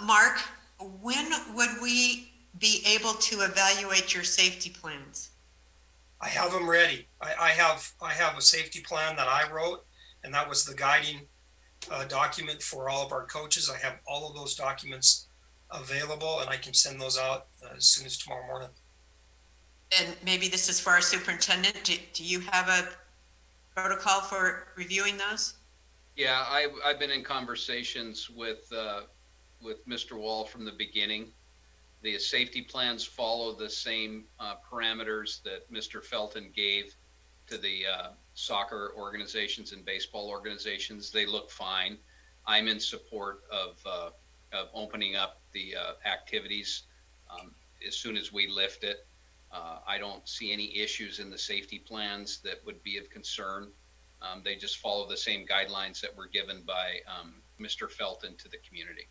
Mark, When would we be able to evaluate your safety plans? I have them ready. I have a safety plan that I wrote, and that was the guiding document for all of our coaches. I have all of those documents available, and I can send those out as soon as tomorrow morning. And maybe this is for our superintendent. Do you have a protocol for reviewing those? Yeah, I've been in conversations with Mr. Wall from the beginning. The safety plans follow the same parameters that Mr. Felton gave to the soccer organizations and baseball organizations. They look fine. I'm in support of opening up the activities as soon as we lift it. I don't see any issues in the safety plans that would be of concern. They just follow the same guidelines that were given by Mr. Felton to the community.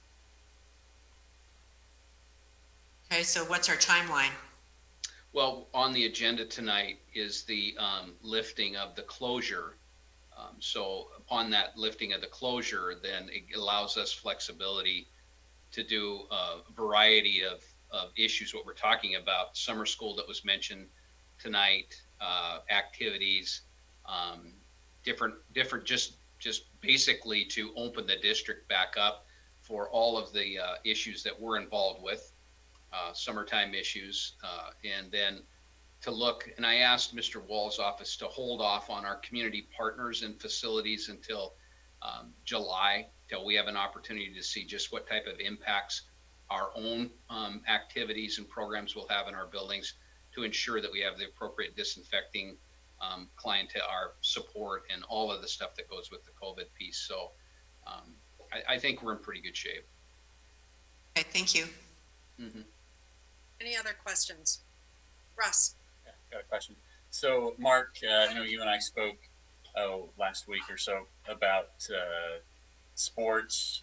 Okay, so what's our timeline? Well, on the agenda tonight is the lifting of the closure. So upon that lifting of the closure, then it allows us flexibility to do a variety of issues, what we're talking about, summer school that was mentioned tonight, activities, different, just basically to open the district back up for all of the issues that we're involved with. Summertime issues, and then to look, and I asked Mr. Wall's office to hold off on our community partners and facilities until July, till we have an opportunity to see just what type of impacts our own activities and programs will have in our buildings to ensure that we have the appropriate disinfecting clientele, our support, and all of the stuff that goes with the COVID piece. So I think we're in pretty good shape. Okay, thank you. Mm-hmm. Any other questions? Russ? Yeah, got a question. So, Mark, I know you and I spoke last week or so about sports.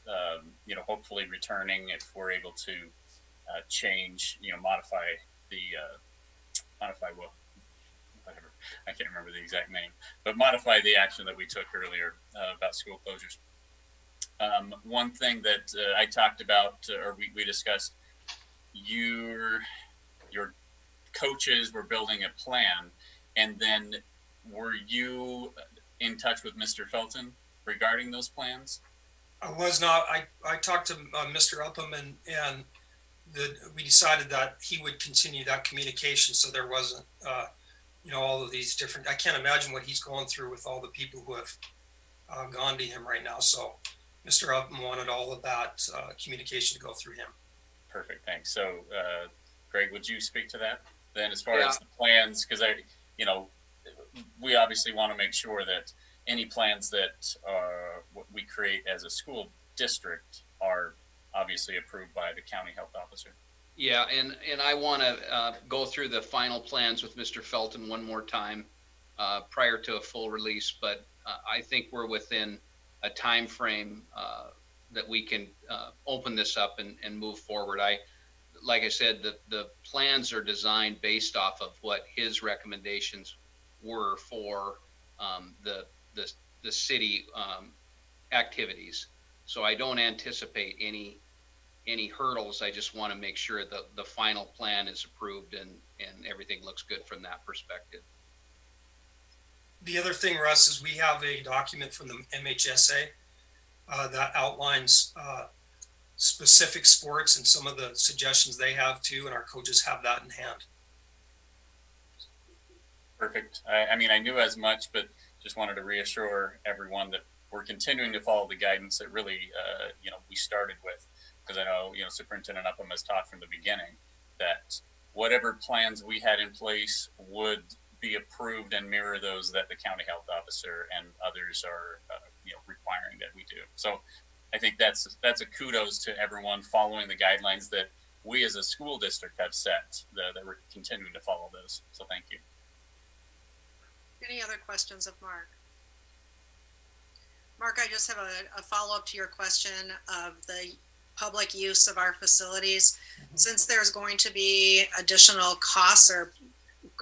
Hopefully returning if we're able to change. Modify whatever. I can't remember the exact name, but modify the action that we took earlier about school closures. One thing that I talked about, or we discussed. Your coaches were building a plan, and then were you in touch with Mr. Felton regarding those plans? I was not. I talked to Mr. Upham, and we decided that he would continue that communication, so there wasn't all of these different, I can't imagine what he's going through with all the people who have gone to him right now. So Mr. Upham wanted all of that communication to go through him. Perfect, thanks. So, Greg, would you speak to that then, as far as the plans? Because we obviously want to make sure that any plans that we create as a school district are obviously approved by the county health officer. Yeah, and I want to go through the final plans with Mr. Felton one more time prior to a full release, but I think we're within a time frame that we can open this up and move forward. Like I said, the plans are designed based off of what his recommendations were for the city activities. So I don't anticipate any hurdles. I just want to make sure that the final plan is approved and everything looks good from that perspective. The other thing, Russ, is we have a document from the MHSA that outlines specific sports and some of the suggestions they have too, and our coaches have that in hand. Perfect. I mean, I knew as much, but just wanted to reassure everyone that we're continuing to follow the guidance that really, we started with, because I know, Superintendent Upham has taught from the beginning that whatever plans we had in place would be approved and mirror those that the county health officer and others are, requiring that we do. So I think that's a kudos to everyone following the guidelines that we as a school district have set, that we're continuing to follow those. So thank you. Any other questions of Mark? Mark, I just have a follow-up to your question of the public use of our facilities. Since there's going to be additional costs or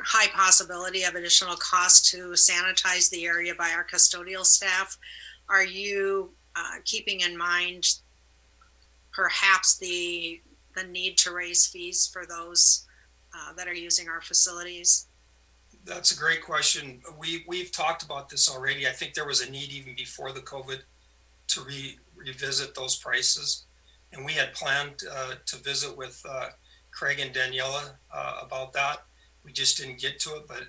high possibility of additional costs to sanitize the area by our custodial staff, are you keeping in mind perhaps the the need to raise fees for those that are using our facilities? That's a great question. We've talked about this already. I think there was a need even before the COVID to revisit those prices. And we had planned to visit with Craig and Daniela about that. We just didn't get to it, but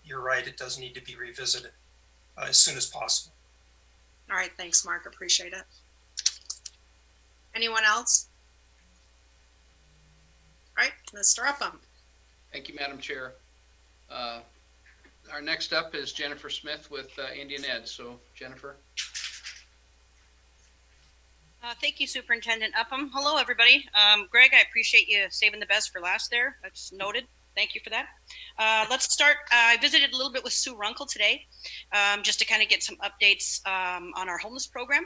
you're right, it does need to be revisited as soon as possible. All right, thanks, Mark. Appreciate it. Anyone else? All right, Mr. Upham. Thank you, Madam Chair. Our next up is Jennifer Smith with Indian Ed. So Jennifer. Thank you, Superintendent Upham. Hello, everybody. Greg, I appreciate you saving the best for last there. That's noted. Thank you for that. Let's start. I visited a little bit with Sue Runkle today, just to kind of get some updates on our homeless program.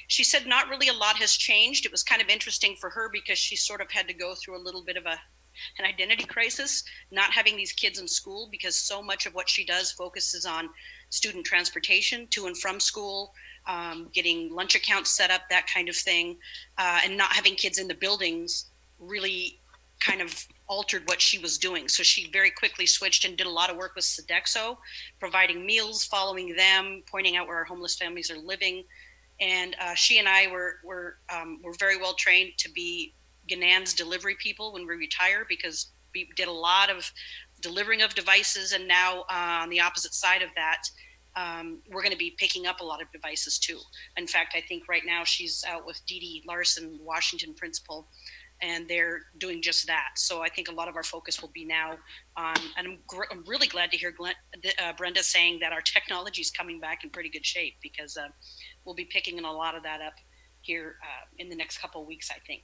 She said not really a lot has changed. It was kind of interesting for her because she sort of had to go through a little bit of an identity crisis, not having these kids in school, because so much of what she does focuses on student transportation to and from school, getting lunch accounts set up, that kind of thing, and not having kids in the buildings really kind of altered what she was doing. So she very quickly switched and did a lot of work with Sodexo, providing meals, following them, pointing out where our homeless families are living. And she and I were very well trained to be Ganan's delivery people when we retire, because we did a lot of delivering of devices. And now on the opposite side of that, we're going to be picking up a lot of devices too. In fact, I think right now she's out with Dee Dee Larson, Washington principal, and they're doing just that. So I think a lot of our focus will be now on, and I'm really glad to hear Brenda saying that our technology is coming back in pretty good shape, because we'll be picking a lot of that up here in the next couple of weeks, I think.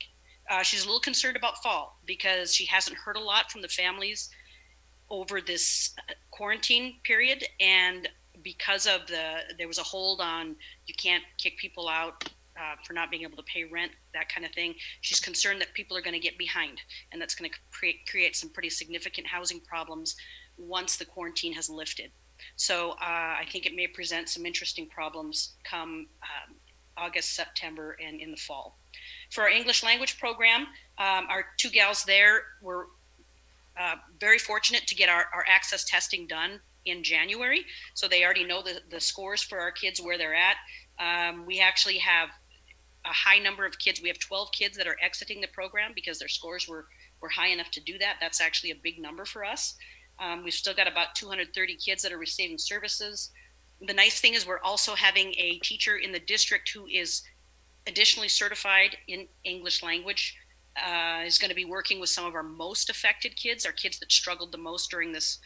She's a little concerned about fall because she hasn't heard a lot from the families over this quarantine period. And because of there was a hold on, you can't kick people out for not being able to pay rent, that kind of thing. She's concerned that people are going to get behind, and that's going to create some pretty significant housing problems once the quarantine has lifted. So I think it may present some interesting problems come August, September, and in the fall. For our English language program, our two gals there were very fortunate to get our access testing done in January. So they already know the scores for our kids, where they're at. We actually have a high number of kids. We have 12 kids that are exiting the program because their scores were high enough to do that. That's actually a big number for us. We've still got about 230 kids that are receiving services. The nice thing is we're also having a teacher in the district who is additionally certified in English language, is going to be working with some of our most affected kids, our kids that struggled the most during this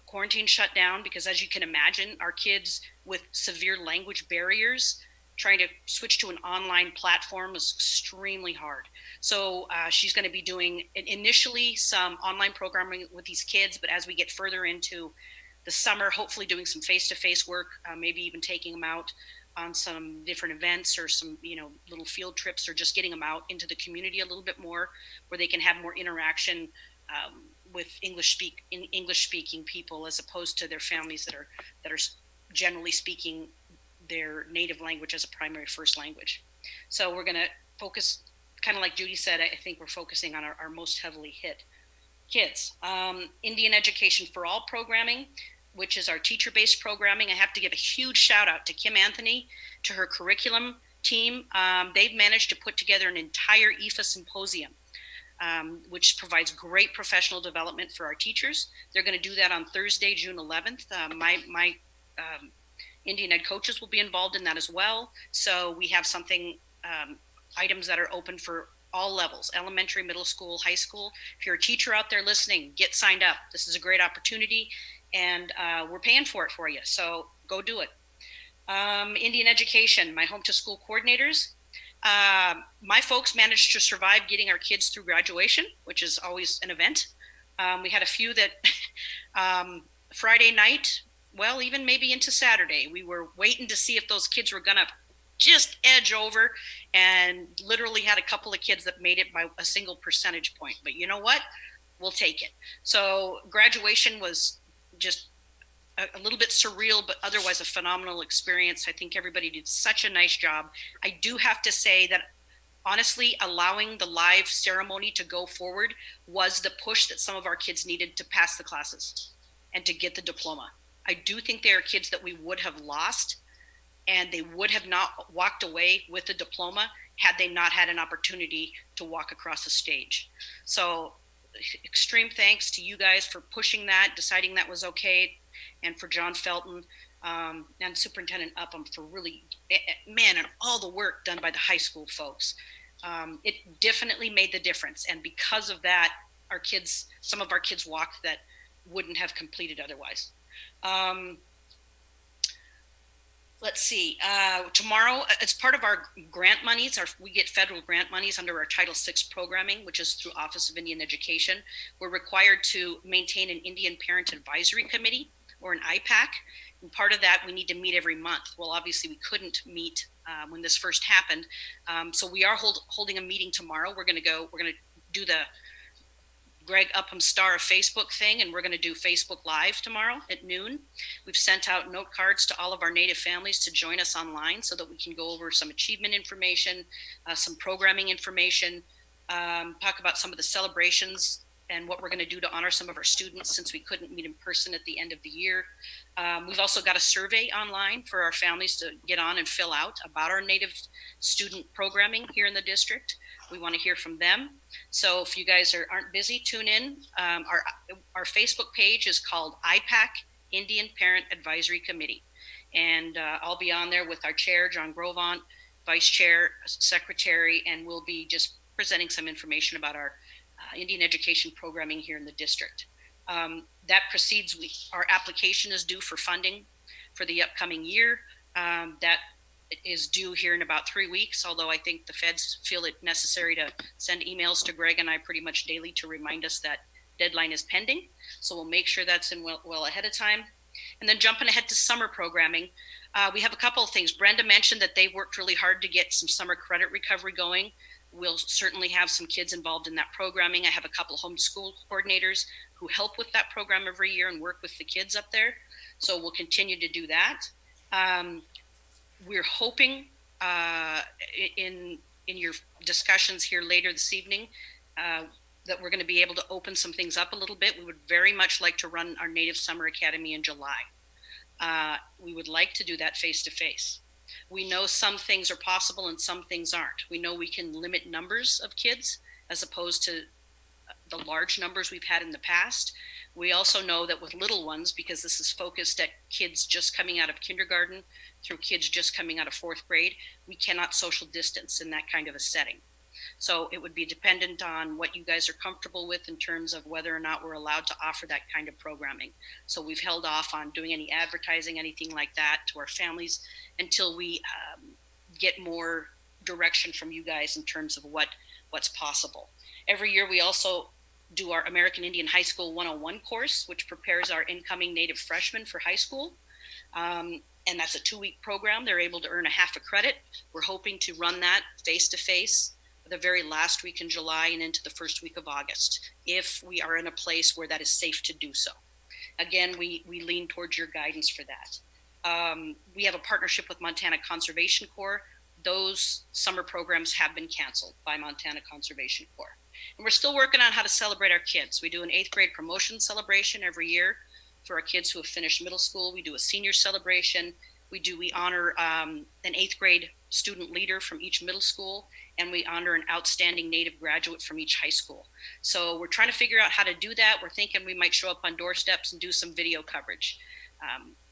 quarantine shutdown, because as you can imagine, our kids with severe language barriers, trying to switch to an online platform is extremely hard. So she's going to be doing initially some online programming with these kids, but as we get further into the summer, hopefully doing some face-to-face work, maybe even taking them out on some different events or some, little field trips, or just getting them out into the community a little bit more, where they can have more interaction with English speaking people, as opposed to their families that are generally speaking their native language as a primary first language. So we're going to focus, kind of like Judy said, I think we're focusing on our most heavily hit kids. Indian Education for All programming, which is our teacher-based programming. I have to give a huge shout out to Kim Anthony, to her curriculum team. They've managed to put together an entire IFA symposium, which provides great professional development for our teachers. They're going to do that on Thursday, June 11th. My Indian Ed coaches will be involved in that as well. So we have something, items that are open for all levels, elementary, middle school, high school. If you're a teacher out there listening, get signed up. This is a great opportunity, and we're paying for it for you. So go do it. Indian Education, my home to school coordinators. My folks managed to survive getting our kids through graduation, which is always an event. We had a few that Friday night, well, even maybe into Saturday, we were waiting to see if those kids were going to just edge over, and literally had a couple of kids that made it by a single percentage point. But you know what? We'll take it. So graduation was just a little bit surreal, but otherwise a phenomenal experience. I think everybody did such a nice job. I do have to say that honestly, allowing the live ceremony to go forward was the push that some of our kids needed to pass the classes and to get the diploma. I do think there are kids that we would have lost, and they would have not walked away with the diploma had they not had an opportunity to walk across the stage. So extreme thanks to you guys for pushing that, deciding that was okay, and for John Felton and Superintendent Upham for really, man, and all the work done by the high school folks. It definitely made the difference. And because of that, our kids, some of our kids walked that wouldn't have completed otherwise. Let's see, tomorrow, as part of our grant monies, we get federal grant monies under our Title VI programming, which is through Office of Indian Education. We're required to maintain an Indian Parent Advisory Committee, or an IPAC. And part of that, we need to meet every month. Well, obviously we couldn't meet when this first happened. So we are holding a meeting tomorrow. We're gonna do the Greg Upham Star of Facebook thing, and we're going to do Facebook Live tomorrow at noon. We've sent out note cards to all of our Native families to join us online so that we can go over some achievement information, some programming information, talk about some of the celebrations and what we're going to do to honor some of our students since we couldn't meet in person at the end of the year. We've also got a survey online for our families to get on and fill out about our Native student programming here in the district. We want to hear from them. So if you guys aren't busy, tune in. Our Facebook page is called IPAC, Indian Parent Advisory Committee. And I'll be on there with our chair, John Grovant, vice chair, secretary, and we'll be just presenting some information about our Indian education programming here in the district. That precedes, our application is due for funding for the upcoming year. That is due here in about 3 weeks, although I think the feds feel it necessary to send emails to Greg and I pretty much daily to remind us that deadline is pending. So we'll make sure that's in well ahead of time. And then jumping ahead to summer programming, we have a couple of things. Brenda mentioned that they worked really hard to get some summer credit recovery going. We'll certainly have some kids involved in that programming. I have a couple of homeschool coordinators who help with that program every year and work with the kids up there. So we'll continue to do that. We're hoping in your discussions here later this evening that we're going to be able to open some things up a little bit. We would very much like to run our Native Summer Academy in July. We would like to do that face-to-face. We know some things are possible and some things aren't. We know we can limit numbers of kids as opposed to the large numbers we've had in the past. We also know that with little ones, because this is focused at kids just coming out of kindergarten through kids just coming out of 4th grade, we cannot social distance in that kind of a setting. So it would be dependent on what you guys are comfortable with in terms of whether or not we're allowed to offer that kind of programming. So we've held off on doing any advertising, anything like that to our families until we get more direction from you guys in terms of what's possible. Every year we also do our American Indian High School 101 course, which prepares our incoming Native freshmen for high school. And that's a 2-week program. They're able to earn a half a credit. We're hoping to run that face-to-face the very last week in July and into the first week of August, if we are in a place where that is safe to do so. Again, we lean towards your guidance for that. We have a partnership with Montana Conservation Corps. Those summer programs have been canceled by Montana Conservation Corps. And we're still working on how to celebrate our kids. We do an 8th grade promotion celebration every year for our kids who have finished middle school. We do a senior celebration. We honor an 8th grade student leader from each middle school, and we honor an outstanding Native graduate from each high school. So we're trying to figure out how to do that. We're thinking we might show up on doorsteps and do some video coverage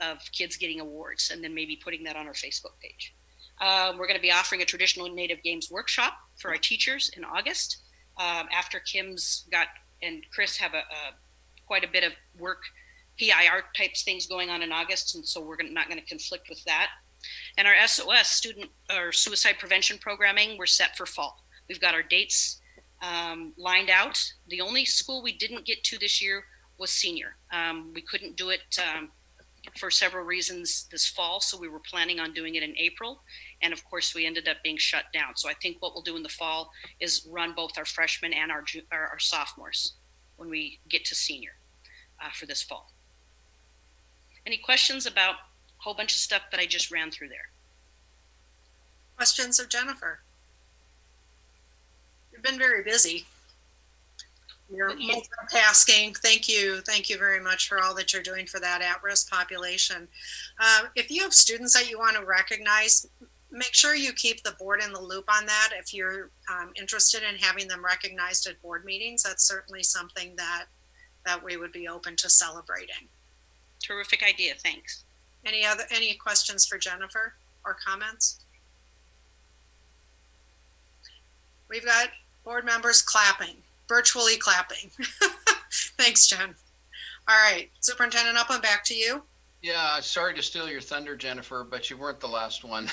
of kids getting awards, and then maybe putting that on our Facebook page. We're going to be offering a traditional Native games workshop for our teachers in August. After Kim's and Chris have quite a bit of work, PIR types things going on in August, and so we're not going to conflict with that. And our SOS, student or suicide prevention programming, we're set for fall. We've got our dates lined out. The only school we didn't get to this year was senior. We couldn't do it for several reasons this fall, so we were planning on doing it in April. And of course, we ended up being shut down. So I think what we'll do in the fall is run both our freshmen and our sophomores when we get to senior for this fall. Any questions about a whole bunch of stuff that I just ran through there? Questions of Jennifer? been very busy. You're multitasking. Thank you. Thank you very much for all that you're doing for that at-risk population. If you have students that you want to recognize, make sure you keep the board in the loop on that. If you're interested in having them recognized at board meetings, that's certainly something that we would be open to celebrating. Terrific idea. Thanks. Any questions for Jennifer or comments? We've got board members clapping, virtually clapping. Thanks, Jen. All right, Superintendent Upham, back to you. Yeah, sorry to steal your thunder, Jennifer, but you weren't the last one.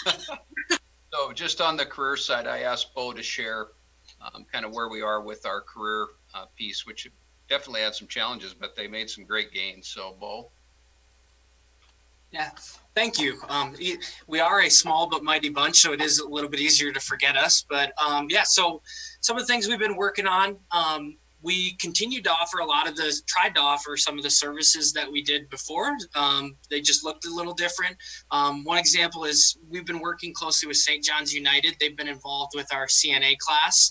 So just on the career side, I asked Bo to share kind of where we are with our career piece, which definitely had some challenges, but they made some great gains. So, Bo. Yeah, thank you. We are a small but mighty bunch, so it is a little bit easier to forget us. But yeah, so some of the things we've been working on, we continued to offer tried to offer some of the services that we did before. They just looked a little different. One example is we've been working closely with St. John's United. They've been involved with our CNA class,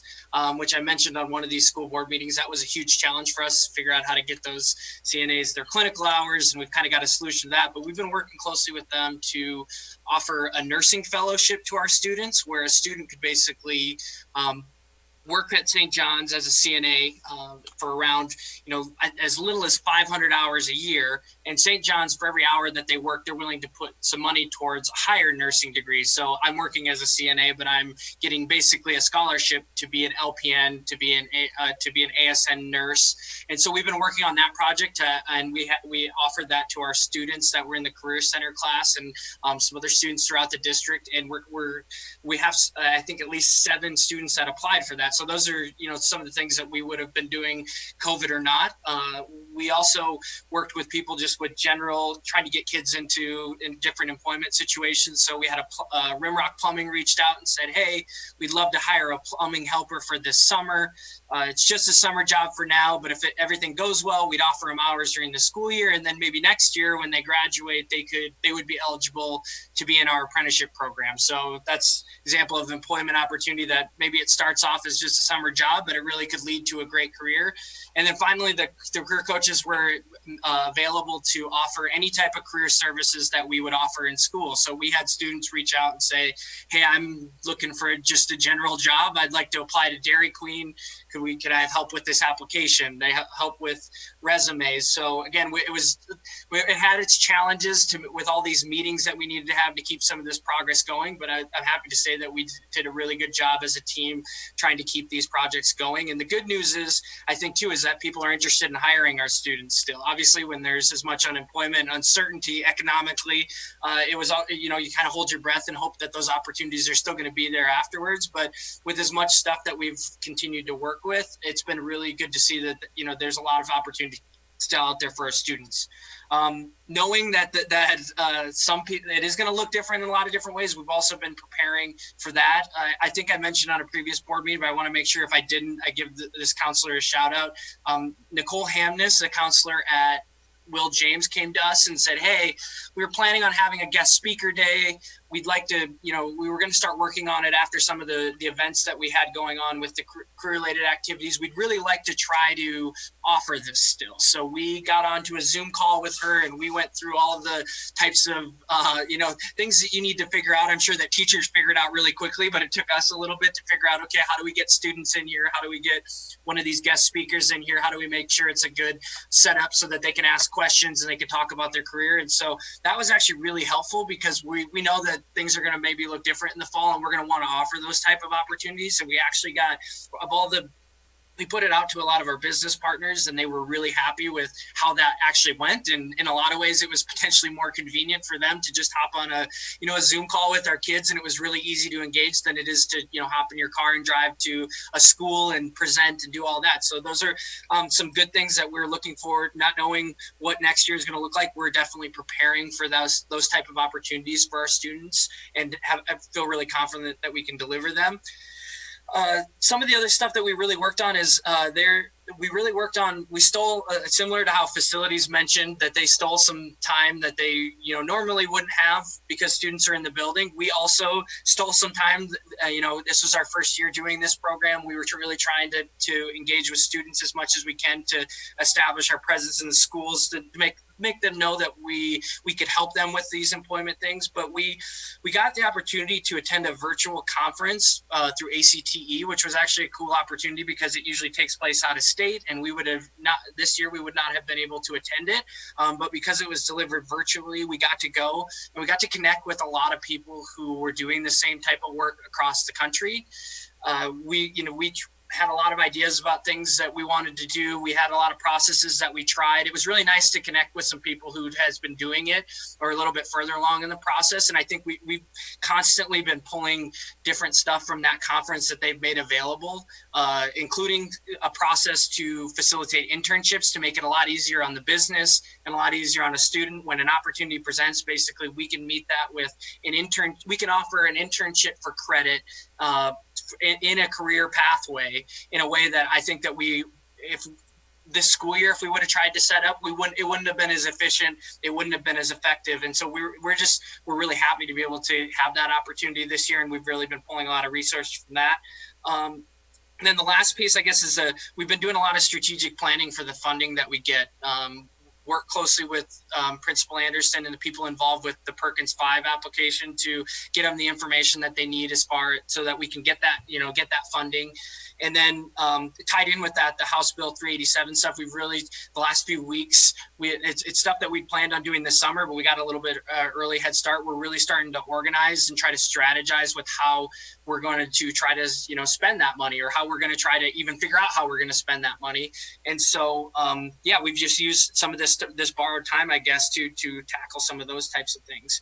which I mentioned on one of these school board meetings. That was a huge challenge for us to figure out how to get those CNAs their clinical hours, and we've kind of got a solution to that. But we've been working closely with them to offer a nursing fellowship to our students, where a student could basically work at St. John's as a CNA for around, as little as 500 hours a year. And St. John's, for every hour that they work, they're willing to put some money towards a higher nursing degree. So I'm working as a CNA, but I'm getting basically a scholarship to be an LPN, to be an ASN nurse. And so we've been working on that project, and we offered that to our students that were in the Career Center class and some other students throughout the district. And we have I think at least 7 students that applied for that. So those are, some of the things that we would have been doing, COVID or not. We also worked with people just with trying to get kids in different employment situations. So we had Rimrock Plumbing reached out and said, hey, we'd love to hire a plumbing helper for this summer. It's just a summer job for now, but if everything goes well, we'd offer them hours during the school year. And then maybe next year when they graduate, they would be eligible to be in our apprenticeship program. So that's an example of employment opportunity that maybe it starts off as just a summer job, but it really could lead to a great career. And then finally, the career coaches were available to offer any type of career services that we would offer in school. So we had students reach out and say, hey, I'm looking for just a general job. I'd like to apply to Dairy Queen. Could I have help with this application? They help with resumes. So again, it had its challenges with all these meetings that we needed to have to keep some of this progress going. But I'm happy to say that we did a really good job as a team trying to keep these projects going. And the good news is, I think too, is that people are interested in hiring our students still. Obviously, when there's as much unemployment, uncertainty economically, it was, you kind of hold your breath and hope that those opportunities are still going to be there afterwards. But with as much stuff that we've continued to work with, it's been really good to see that, there's a lot of opportunity still out there for our students. Knowing that some people, it is going to look different in a lot of different ways. We've also been preparing for that. I think I mentioned on a previous board meeting, but I want to make sure if I didn't, I give this counselor a shout out. Nicole Hamness, a counselor at Will James, came to us and said, hey, we were planning on having a guest speaker day. We'd like to, we were going to start working on it after some of the events that we had going on with the career-related activities. We'd really like to try to offer this still. So we got onto a Zoom call with her and we went through all of the types of, things that you need to figure out. I'm sure that teachers figured out really quickly, but it took us a little bit to figure out, okay, how do we get students in here? How do we get one of these guest speakers in here? How do we make sure it's a good setup so that they can ask questions and they can talk about their career? And so that was actually really helpful because we know that things are going to maybe look different in the fall and we're going to want to offer those type of opportunities. So we actually got, we put it out to a lot of our business partners and they were really happy with how that actually went. And in a lot of ways, it was potentially more convenient for them to just hop on a Zoom call with our kids. And it was really easy to engage than it is to, hop in your car and drive to a school and present and do all that. So those are some good things that we're looking forward, not knowing what next year is going to look like. We're definitely preparing for those type of opportunities for our students and I feel really confident that we can deliver them. Some of the other stuff that we really worked on is we really worked on, we stole, similar to how facilities mentioned that they stole some time that they, normally wouldn't have because students are in the building. We also stole some time, this was our first year doing this program. We were really trying to engage with students as much as we can to establish our presence in the schools, to make them know that we could help them with these employment things. But we got the opportunity to attend a virtual conference through ACTE, which was actually a cool opportunity because it usually takes place out of state, and this year we would not have been able to attend it. But because it was delivered virtually, we got to go and we got to connect with a lot of people who were doing the same type of work across the country. We had a lot of ideas about things that we wanted to do. We had a lot of processes that we tried. It was really nice to connect with some people who has been doing it or a little bit further along in the process. And I think we've constantly been pulling different stuff from that conference that they've made available, including a process to facilitate internships to make it a lot easier on the business and a lot easier on a student. When an opportunity presents, basically we can meet that with an intern. We can offer an internship for credit in a career pathway in a way that I think that if this school year, if we would have tried to set up, it wouldn't have been as efficient. It wouldn't have been as effective. And so we're really happy to be able to have that opportunity this year. And we've really been pulling a lot of resources from that. And then the last piece, I guess, is we've been doing a lot of strategic planning for the funding that we get. Work closely with Principal Anderson and the people involved with the Perkins 5 application to get them the information that they need so that we can get that funding. And then tied in with that, the House Bill 387 stuff, we've really, the last few weeks, it's stuff that we planned on doing this summer, but we got a little bit early head start. We're really starting to organize and try to strategize with how we're going to try to, spend that money, or how we're going to try to even figure out how we're going to spend that money. And so, we've just used some of this borrowed time, I guess, to tackle some of those types of things.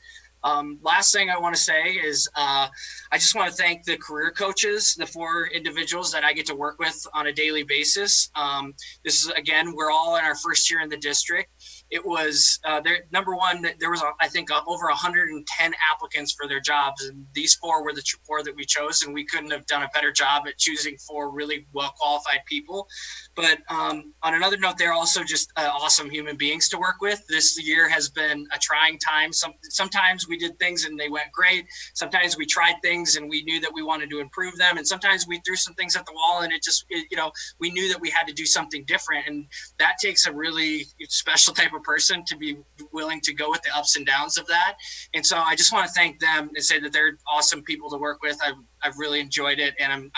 Last thing I want to say is I just want to thank the career coaches, the 4 individuals that I get to work with on a daily basis. This is, again, we're all in our first year in the district. It was number one, there was, I think, over 110 applicants for their jobs. And these 4 were the 4 that we chose, and we couldn't have done a better job at choosing 4 really well-qualified people. But on another note, they're also just awesome human beings to work with. This year has been a trying time. Sometimes we did things and they went great. Sometimes we tried things and we knew that we wanted to improve them. And sometimes we threw some things at the wall and we knew that we had to do something different. And that takes a really special type of person to be willing to go with the ups and downs of that. And so I just want to thank them and say that they're awesome people to work with. I've really enjoyed it, and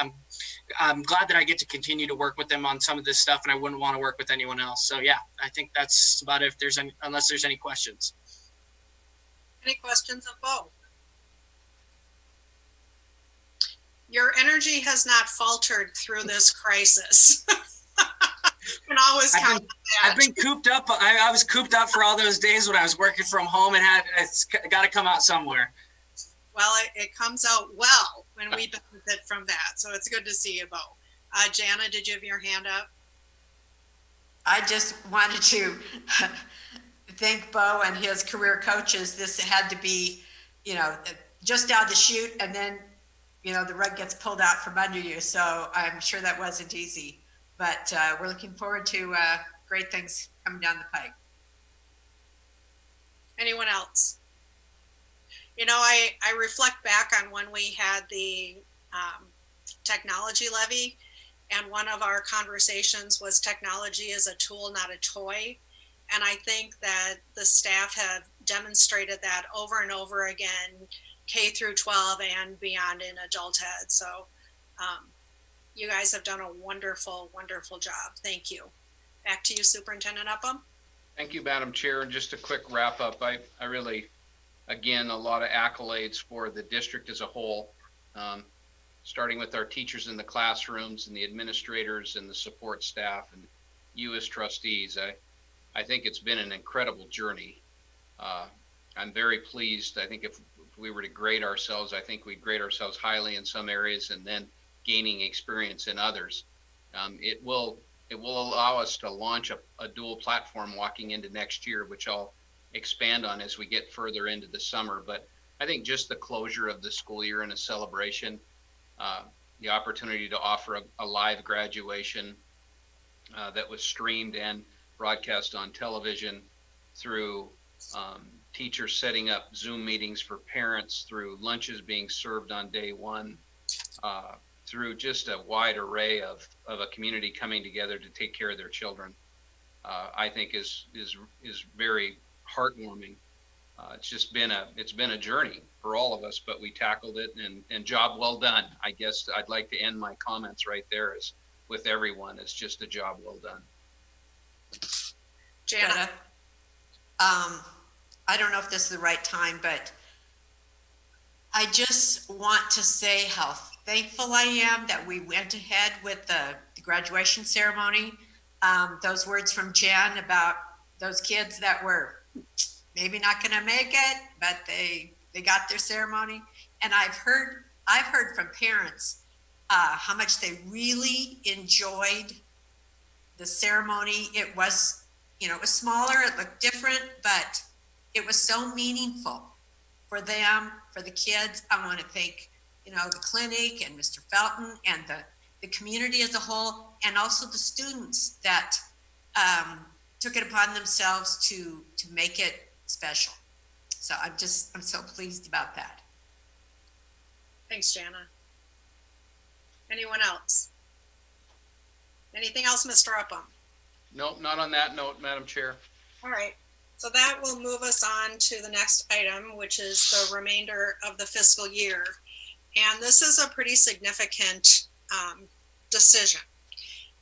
I'm glad that I get to continue to work with them on some of this stuff, and I wouldn't want to work with anyone else. So yeah, I think that's about it. Unless there's any questions. Any questions of Bo? Your energy has not faltered through this crisis. Can always count on that. I've been cooped up. I was cooped up for all those days when I was working from home, and it's got to come out somewhere. Well, it comes out well when we benefit from that. So it's good to see you, Bo. Jana, did you have your hand up? I just wanted to thank Bo and his career coaches. This had to be, just down the chute, and then, the rug gets pulled out from under you. So I'm sure that wasn't easy, but we're looking forward to great things coming down the pike. Anyone else? I reflect back on when we had the technology levy, and one of our conversations was technology is a tool, not a toy. And I think that the staff have demonstrated that over and over again, K through 12 and beyond in adult ed. So you guys have done a wonderful, wonderful job. Thank you. Back to you, Superintendent Upham. Thank you, Madam Chair. And just a quick wrap up. I really, again, a lot of accolades for the district as a whole, starting with our teachers in the classrooms and the administrators and the support staff and you as trustees. I think it's been an incredible journey. I'm very pleased. I think if we were to grade ourselves, I think we'd grade ourselves highly in some areas and then gaining experience in others. It will allow us to launch a dual platform walking into next year, which I'll expand on as we get further into the summer. But I think just the closure of the school year and a celebration, the opportunity to offer a live graduation, that was streamed and broadcast on television, through teachers setting up Zoom meetings for parents, through lunches being served on day one, through just a wide array of a community coming together to take care of their children, I think is very heartwarming. It's been a journey for all of us, but we tackled it, and job well done. I guess I'd like to end my comments right there, is with everyone. It's just a job well done. Jana. I don't know if this is the right time, but I just want to say how thankful I am that we went ahead with the graduation ceremony. Those words from Jen about those kids that were maybe not going to make it, but they got their ceremony. And I've heard from parents how much they really enjoyed the ceremony. It was, it was smaller, it looked different, but it was so meaningful for them, for the kids. I want to thank, the clinic and Mr. Felton and the community as a whole, and also the students that took it upon themselves to make it special. So I'm so pleased about that. Thanks, Jana. Anyone else? Anything else, Mr. Upham? Nope, not on that note, Madam Chair. All right. So that will move us on to the next item, which is the remainder of the fiscal year. And this is a pretty significant decision.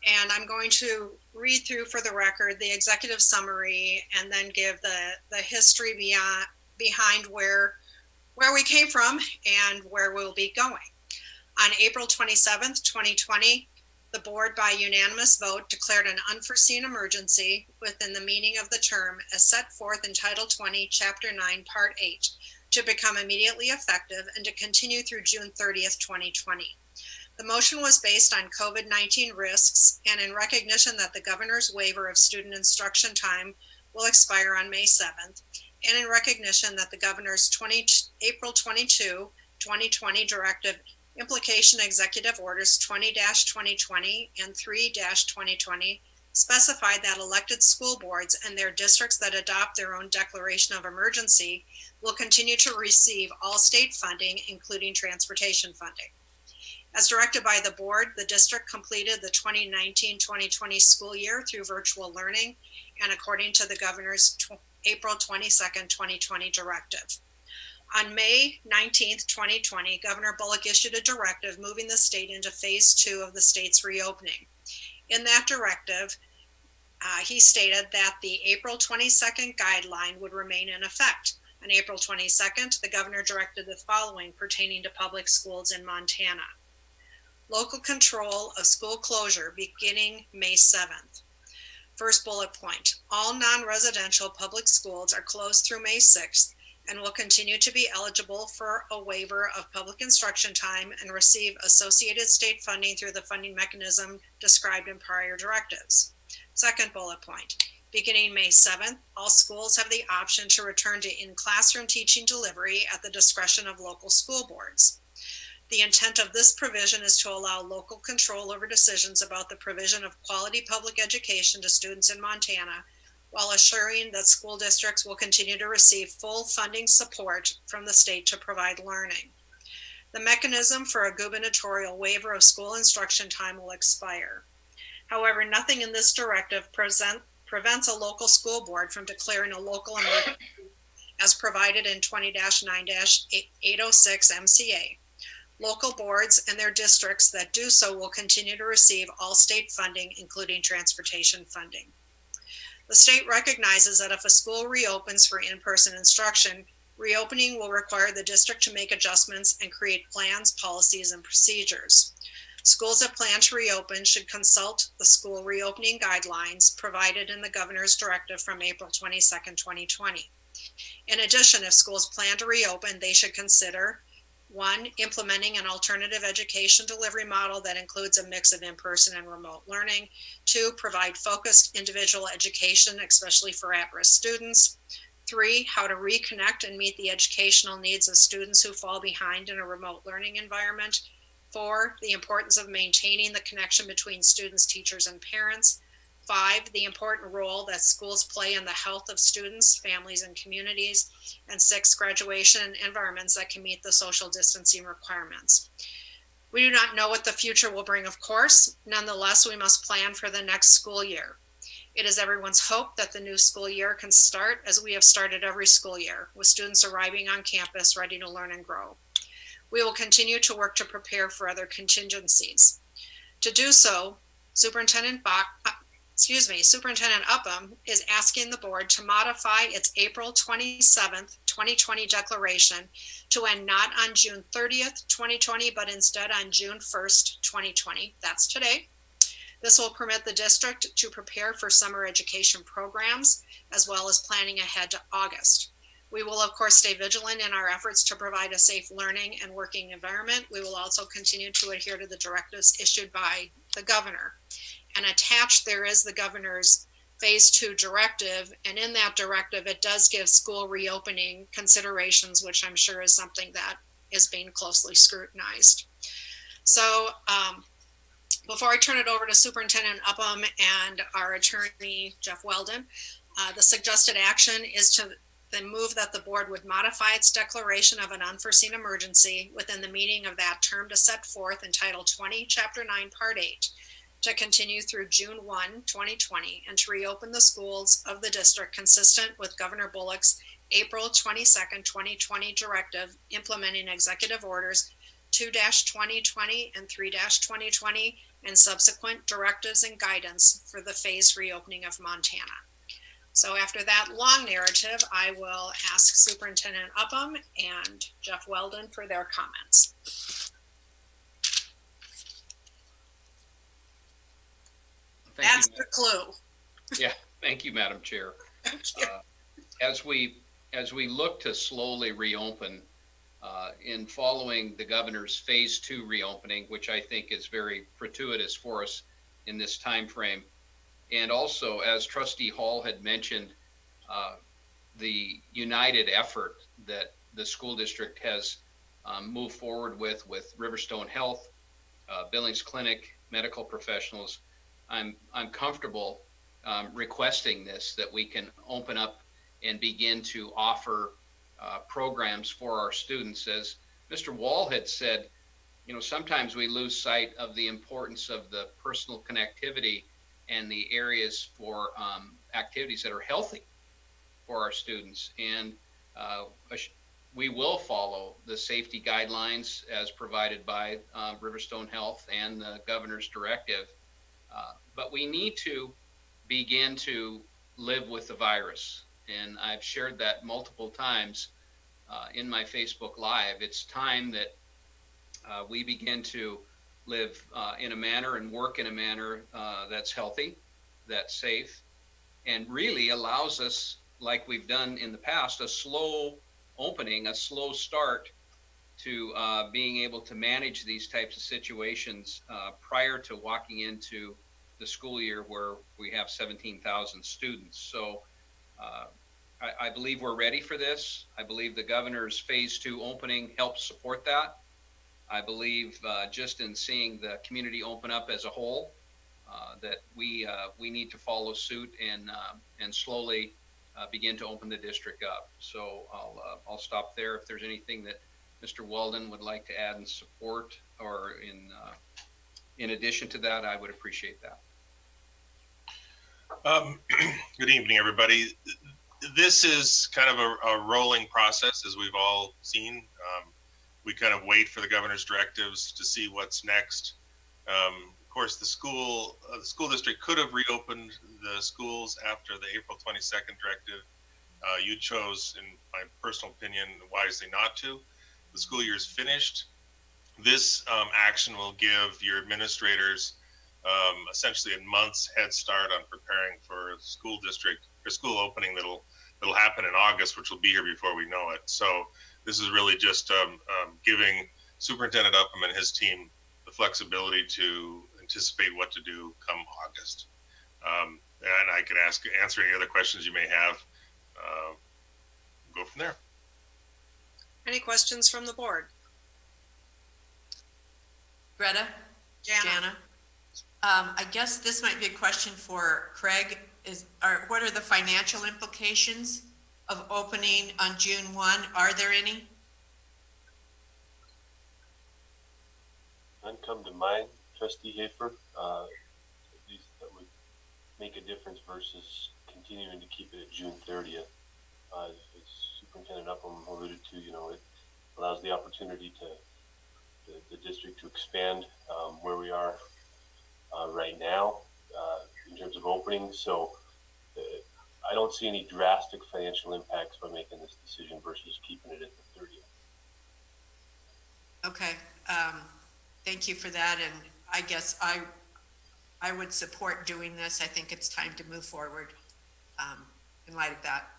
And I'm going to read through for the record the executive summary and then give the history behind where we came from and where we'll be going. On April 27th, 2020, the board by unanimous vote declared an unforeseen emergency within the meaning of the term as set forth in Title 20, Chapter 9, Part 8, to become immediately effective and to continue through June 30th, 2020. The motion was based on COVID-19 risks and in recognition that the governor's waiver of student instruction time will expire on May 7th, and in recognition that the governor's April 22, 2020 directive Implication Executive Orders 20-2020 and 3-2020 specified that elected school boards and their districts that adopt their own declaration of emergency will continue to receive all state funding, including transportation funding. As directed by the board, the district completed the 2019-2020 school year through virtual learning and according to the governor's April 22nd, 2020 directive. On May 19th, 2020, Governor Bullock issued a directive moving the state into phase 2 of the state's reopening. In that directive, he stated that the April 22nd guideline would remain in effect. On April 22nd, the governor directed the following pertaining to public schools in Montana. Local control of school closure beginning May 7th. First bullet point, all non-residential public schools are closed through May 6th and will continue to be eligible for a waiver of public instruction time and receive associated state funding through the funding mechanism described in prior directives. Second bullet point, beginning May 7th, all schools have the option to return to in-classroom teaching delivery at the discretion of local school boards. The intent of this provision is to allow local control over decisions about the provision of quality public education to students in Montana, while assuring that school districts will continue to receive full funding support from the state to provide learning. The mechanism for a gubernatorial waiver of school instruction time will expire. However, nothing in this directive prevents a local school board from declaring a local emergency as provided in 20-9-806 MCA. Local boards and their districts that do so will continue to receive all state funding, including transportation funding. The state recognizes that if a school reopens for in-person instruction, reopening will require the district to make adjustments and create plans, policies, and procedures. Schools that plan to reopen should consult the school reopening guidelines provided in the governor's directive from April 22nd, 2020. In addition, if schools plan to reopen, they should consider 1, implementing an alternative education delivery model that includes a mix of in-person and remote learning. 2, provide focused individual education, especially for at-risk students. 3, how to reconnect and meet the educational needs of students who fall behind in a remote learning environment. 4, the importance of maintaining the connection between students, teachers, and parents. 5, the important role that schools play in the health of students, families, and communities. And 6, graduation environments that can meet the social distancing requirements. We do not know what the future will bring, of course. Nonetheless, we must plan for the next school year. It is everyone's hope that the new school year can start as we have started every school year, with students arriving on campus ready to learn and grow. We will continue to work to prepare for other contingencies. To do so, Superintendent Upham is asking the board to modify its April 27th, 2020 declaration to end not on June 30th, 2020, but instead on June 1st, 2020. That's today. This will permit the district to prepare for summer education programs, as well as planning ahead to August. We will, of course, stay vigilant in our efforts to provide a safe learning and working environment. We will also continue to adhere to the directives issued by the governor. And attached there is the governor's phase 2 directive. And in that directive, it does give school reopening considerations, which I'm sure is something that is being closely scrutinized. So before I turn it over to Superintendent Upham and our attorney, Jeff Weldon, the suggested action is to then move that the board would modify its declaration of an unforeseen emergency within the meaning of that term to set forth in Title 20, Chapter 9, Part 8, to continue through June 1, 2020, and to reopen the schools of the district consistent with Governor Bullock's April 22nd, 2020 directive implementing executive orders 2-2020 and 3-2020 and subsequent directives and guidance for the phased reopening of Montana. So after that long narrative, I will ask Superintendent Upham and Jeff Weldon for their comments. That's the clue. Yeah, thank you, Madam Chair. As we look to slowly reopen, in following the governor's phase 2 reopening, which I think is very fortuitous for us in this time frame, and also as Trustee Hall had mentioned, the united effort that the school district has moved forward with Riverstone Health, Billings Clinic, medical professionals. I'm comfortable requesting this, that we can open up and begin to offer programs for our students. As Mr. Wall had said, sometimes we lose sight of the importance of the personal connectivity and the areas for activities that are healthy for our students. And we will follow the safety guidelines as provided by Riverstone Health and the governor's directive. But we need to begin to live with the virus. And I've shared that multiple times in my Facebook Live. It's time that we begin to live in a manner and work in a manner that's healthy, that's safe, and really allows us, like we've done in the past, a slow opening, a slow start to being able to manage these types of situations prior to walking into the school year where we have 17,000 students. So I believe we're ready for this. I believe the governor's phase 2 opening helps support that. I believe just in seeing the community open up as a whole, that we need to follow suit and slowly begin to open the district up. So I'll stop there. If there's anything that Mr. Weldon would like to add in support or in addition to that, I would appreciate that. Good evening, everybody. This is kind of a rolling process, as we've all seen. We kind of wait for the governor's directives to see what's next. Of course, the school district could have reopened the schools after the April 22nd directive. You chose, in my personal opinion, wisely not to. The school year is finished. This action will give your administrators essentially a month's head start on preparing for school opening that'll happen in August, which will be here before we know it. So this is really just giving Superintendent Upham and his team the flexibility to anticipate what to do come August. And I can answer any other questions you may have. Go from there. Any questions from the board? Greta? Jana? I guess this might be a question for Craig. What are the financial implications of opening on June 1? Are there any? None come to mind, Trustee Hafer. At least that would make a difference versus continuing to keep it at June 30th. As Superintendent Upham alluded to, it allows the opportunity to the district to expand where we are right now in terms of openings. So I don't see any drastic financial impacts by making this decision versus keeping it at the 30th. Okay. Thank you for that. And I guess I would support doing this. I think it's time to move forward in light of that.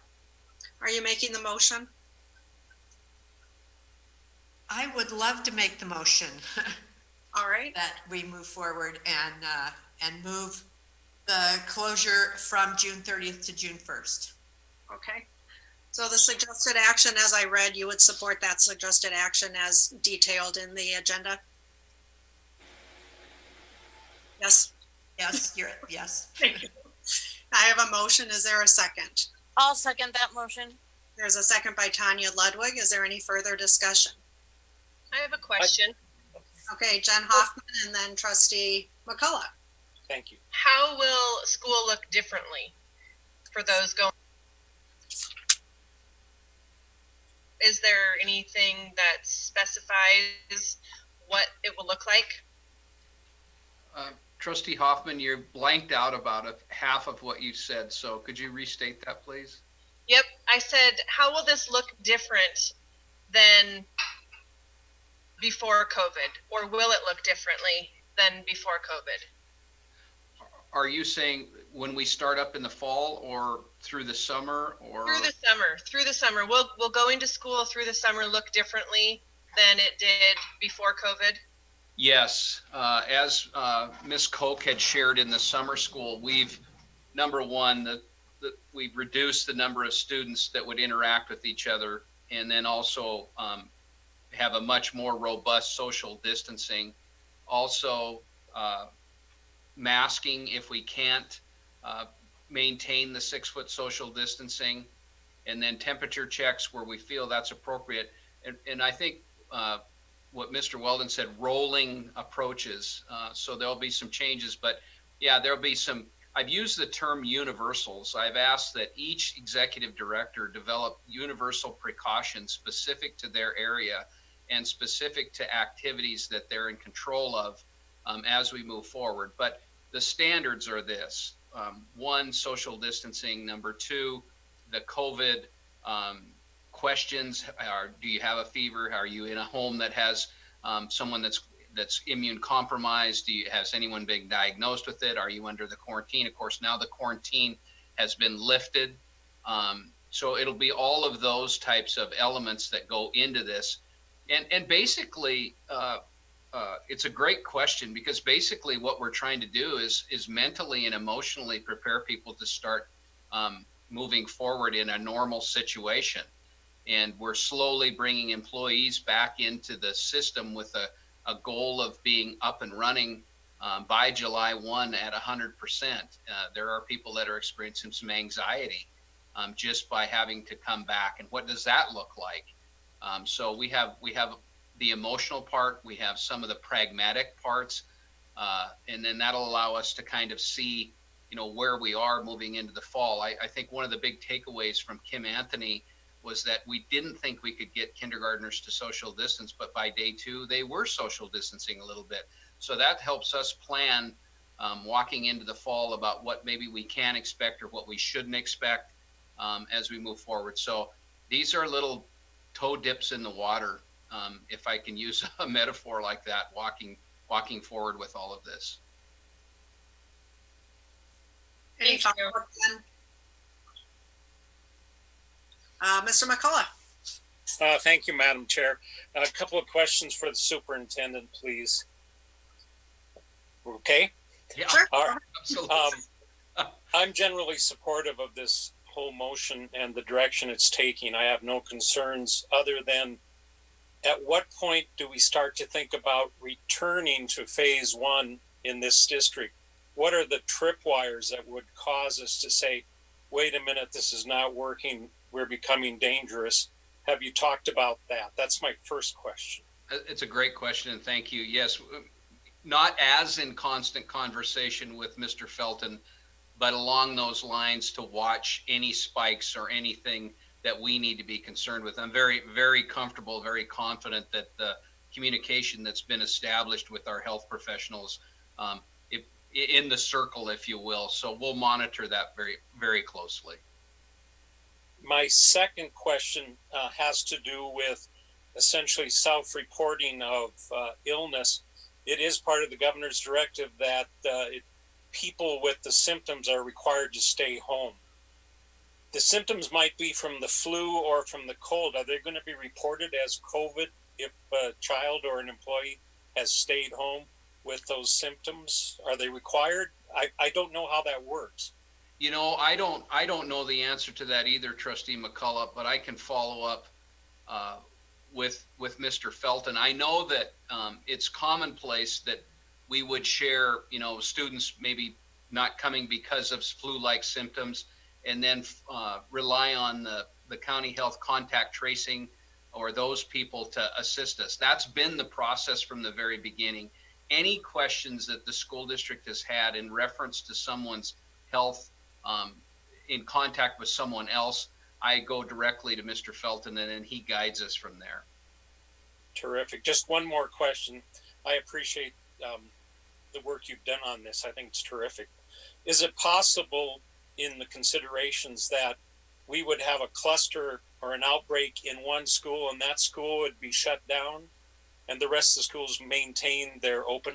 Are you making the motion? I would love to make the motion. All right. That we move forward and move the closure from June 30th to June 1st. Okay. So the suggested action, as I read, you would support that suggested action as detailed in the agenda? Yes. Yes. Yes. Thank you. I have a motion. Is there a second? I'll second that motion. There's a second by Tanya Ludwig. Is there any further discussion? I have a question. Okay, Jen Hoffman and then Trustee McCullough. Thank you. How will school look differently for those going? Is there anything that specifies what it will look like? Trustee Hoffman, you're blanked out about half of what you said. So could you restate that, please? Yep. I said, how will this look different than before COVID, or will it look differently than before COVID? Are you saying when we start up in the fall or through the summer or? Through the summer. Will going to school through the summer look differently than it did before COVID? Yes. As Ms. Koch had shared in the summer school, number one, we've reduced the number of students that would interact with each other, and then also have a much more robust social distancing. Also, masking if we can't maintain the 6-foot social distancing, and then temperature checks where we feel that's appropriate. And I think what Mr. Weldon said, rolling approaches. So there'll be some changes, but yeah, there'll be some. I've used the term universals. I've asked that each executive director develop universal precautions specific to their area and specific to activities that they're in control of as we move forward. But the standards are this. 1, social distancing. Number 2, the COVID questions are, do you have a fever? Are you in a home that has someone that's immune compromised? Has anyone been diagnosed with it? Are you under the quarantine? Of course, now the quarantine has been lifted. So it'll be all of those types of elements that go into this. And basically, it's a great question, because basically what we're trying to do is mentally and emotionally prepare people to start moving forward in a normal situation. And we're slowly bringing employees back into the system with a goal of being up and running by July 1 at 100%. There are people that are experiencing some anxiety just by having to come back. And what does that look like? So we have the emotional part, we have some of the pragmatic parts, and then that'll allow us to kind of see, where we are moving into the fall. I think one of the big takeaways from Kim Anthony was that we didn't think we could get kindergartners to social distance, but by day 2, they were social distancing a little bit. So that helps us plan walking into the fall about what maybe we can expect or what we shouldn't expect as we move forward. So these are little toe dips in the water, if I can use a metaphor like that, walking forward with all of this. Any follow-up then? Mr. McCullough. Thank you, Madam Chair. A couple of questions for the superintendent, please. Okay? Yeah, sure. Absolutely. I'm generally supportive of this whole motion and the direction it's taking. I have no concerns other than at what point do we start to think about returning to phase 1 in this district, what are the tripwires that would cause us to say, wait a minute, this is not working, we're becoming dangerous? Have you talked about that? That's my first question. It's a great question, and thank you. Yes, not as in constant conversation with Mr. Felton, but along those lines to watch any spikes or anything that we need to be concerned with. I'm very, very comfortable, very confident that the communication that's been established with our health professionals in the circle, if you will. So we'll monitor that very, very closely. My second question has to do with essentially self-reporting of illness. It is part of the governor's directive that people with the symptoms are required to stay home. The symptoms might be from the flu or from the cold. Are they going to be reported as COVID if a child or an employee has stayed home with those symptoms? Are they required? I don't know how that works. You know, I don't know the answer to that either, Trustee McCullough, but I can follow up with Mr. Felton. I know that it's commonplace that we would share, you know, students maybe not coming because of flu-like symptoms, and then rely on the county health contact tracing or those people to assist us. That's been the process from the very beginning. Any questions that the school district has had in reference to someone's health in contact with someone else, I go directly to Mr. Felton, and then he guides us from there. Terrific. Just one more question. I appreciate the work you've done on this. I think it's terrific. Is it possible in the considerations that we would have a cluster or an outbreak in one school and that school would be shut down and the rest of the schools maintain their open?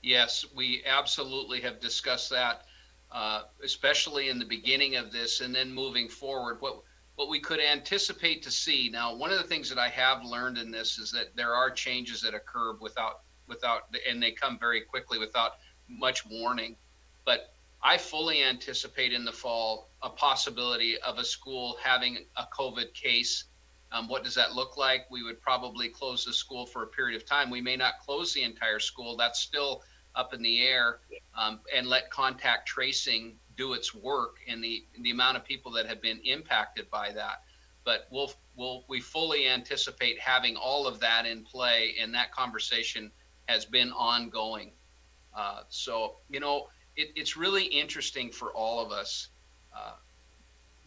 Yes, we absolutely have discussed that, especially in the beginning of this and then moving forward. What we could anticipate to see now, one of the things that I have learned in this is that there are changes that occur without, and they come very quickly without much warning. But I fully anticipate in the fall a possibility of a school having a COVID case. What does that look like? We would probably close the school for a period of time. We may not close the entire school. That's still up in the air, and let contact tracing do its work and the amount of people that have been impacted by that. But we fully anticipate having all of that in play, and that conversation has been ongoing. So, you know, it's really interesting for all of us.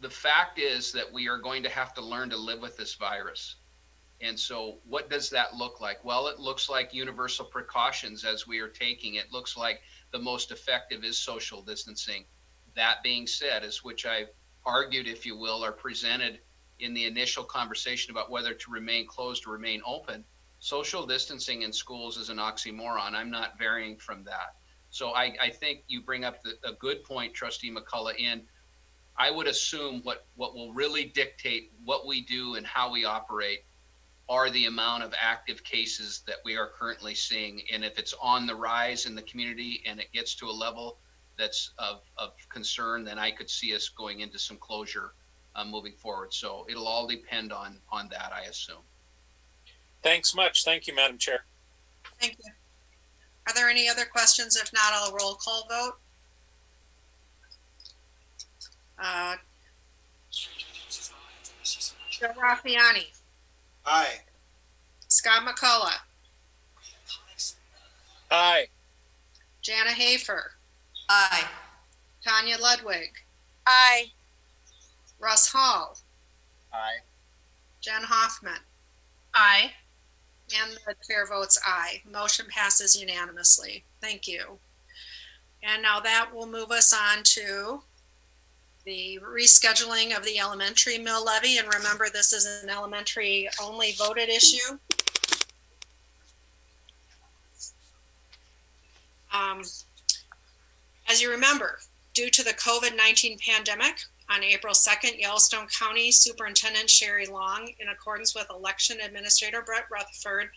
The fact is that we are going to have to learn to live with this virus. And so what does that look like? Well, it looks like universal precautions as we are taking. It looks like the most effective is social distancing. That being said, as which I argued, if you will, or presented in the initial conversation about whether to remain closed or remain open, social distancing in schools is an oxymoron. I'm not varying from that. So I think you bring up a good point, Trustee McCullough, in I would assume what will really dictate what we do and how we operate are the amount of active cases that we are currently seeing. And if it's on the rise in the community and it gets to a level that's of concern, then I could see us going into some closure moving forward. So it'll all depend on that, I assume. Thanks much. Thank you, Madam Chair. Thank you. Are there any other questions? If not, I'll roll call vote. Joe Raffiani. Aye. Scott McCullough. Aye. Jana Hafer. Aye. Tanya Ludwig. Aye. Russ Hall. Aye. Jen Hoffman. Aye. And the chair votes aye. Motion passes unanimously. Thank you. And now that will move us on to the rescheduling of the elementary mill levy. And remember, this is an elementary only voted issue. As you remember, due to the COVID-19 pandemic, on April 2nd, Yellowstone County Superintendent Sherry Long, in accordance with Election Administrator Brett Rutherford,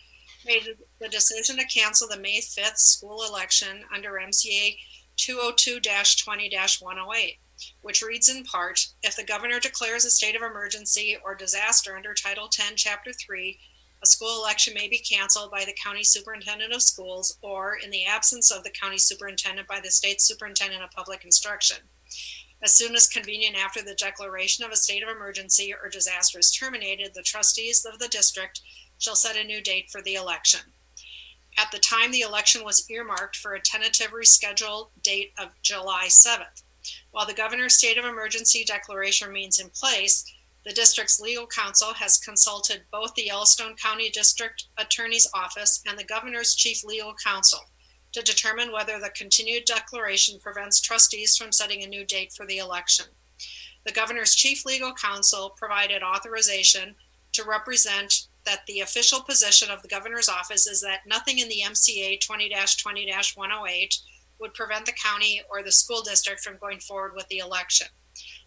made the decision to cancel the May 5th school election under MCA 202-20-108, which reads in part, if the governor declares a state of emergency or disaster under Title 10, Chapter 3, a school election may be canceled by the county superintendent of schools or, in the absence of the county superintendent, by the state superintendent of public instruction. As soon as convenient after the declaration of a state of emergency or disaster is terminated, the trustees of the district shall set a new date for the election. At the time the election was earmarked for a tentative rescheduled date of July 7th. While the governor's state of emergency declaration remains in place, the district's legal counsel has consulted both the Yellowstone County District Attorney's Office and the governor's chief legal counsel to determine whether the continued declaration prevents trustees from setting a new date for the election. The governor's chief legal counsel provided authorization to represent that the official position of the governor's office is that nothing in the MCA 20-20-108 would prevent the county or the school district from going forward with the election.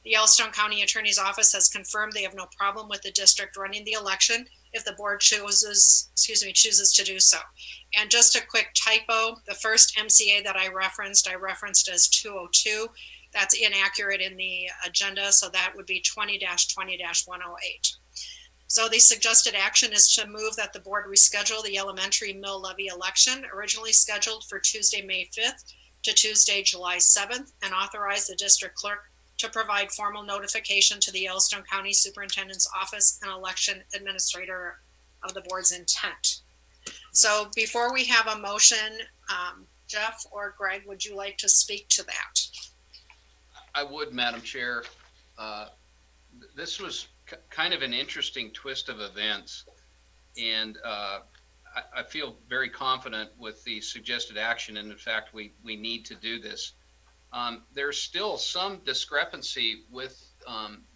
The Yellowstone County Attorney's Office has confirmed they have no problem with the district running the election if the board chooses to do so. And just a quick typo, the first MCA that I referenced as 202. That's inaccurate in the agenda, so that would be 20-20-108. So the suggested action is to move that the board reschedule the elementary mill levy election, originally scheduled for Tuesday, May 5th to Tuesday, July 7th, and authorize the district clerk to provide formal notification to the Yellowstone County Superintendent's Office and election administrator of the board's intent. So before we have a motion, Jeff or Greg, would you like to speak to that? I would, Madam Chair. This was kind of an interesting twist of events, and I feel very confident with the suggested action, and in fact, we need to do this. There's still some discrepancy with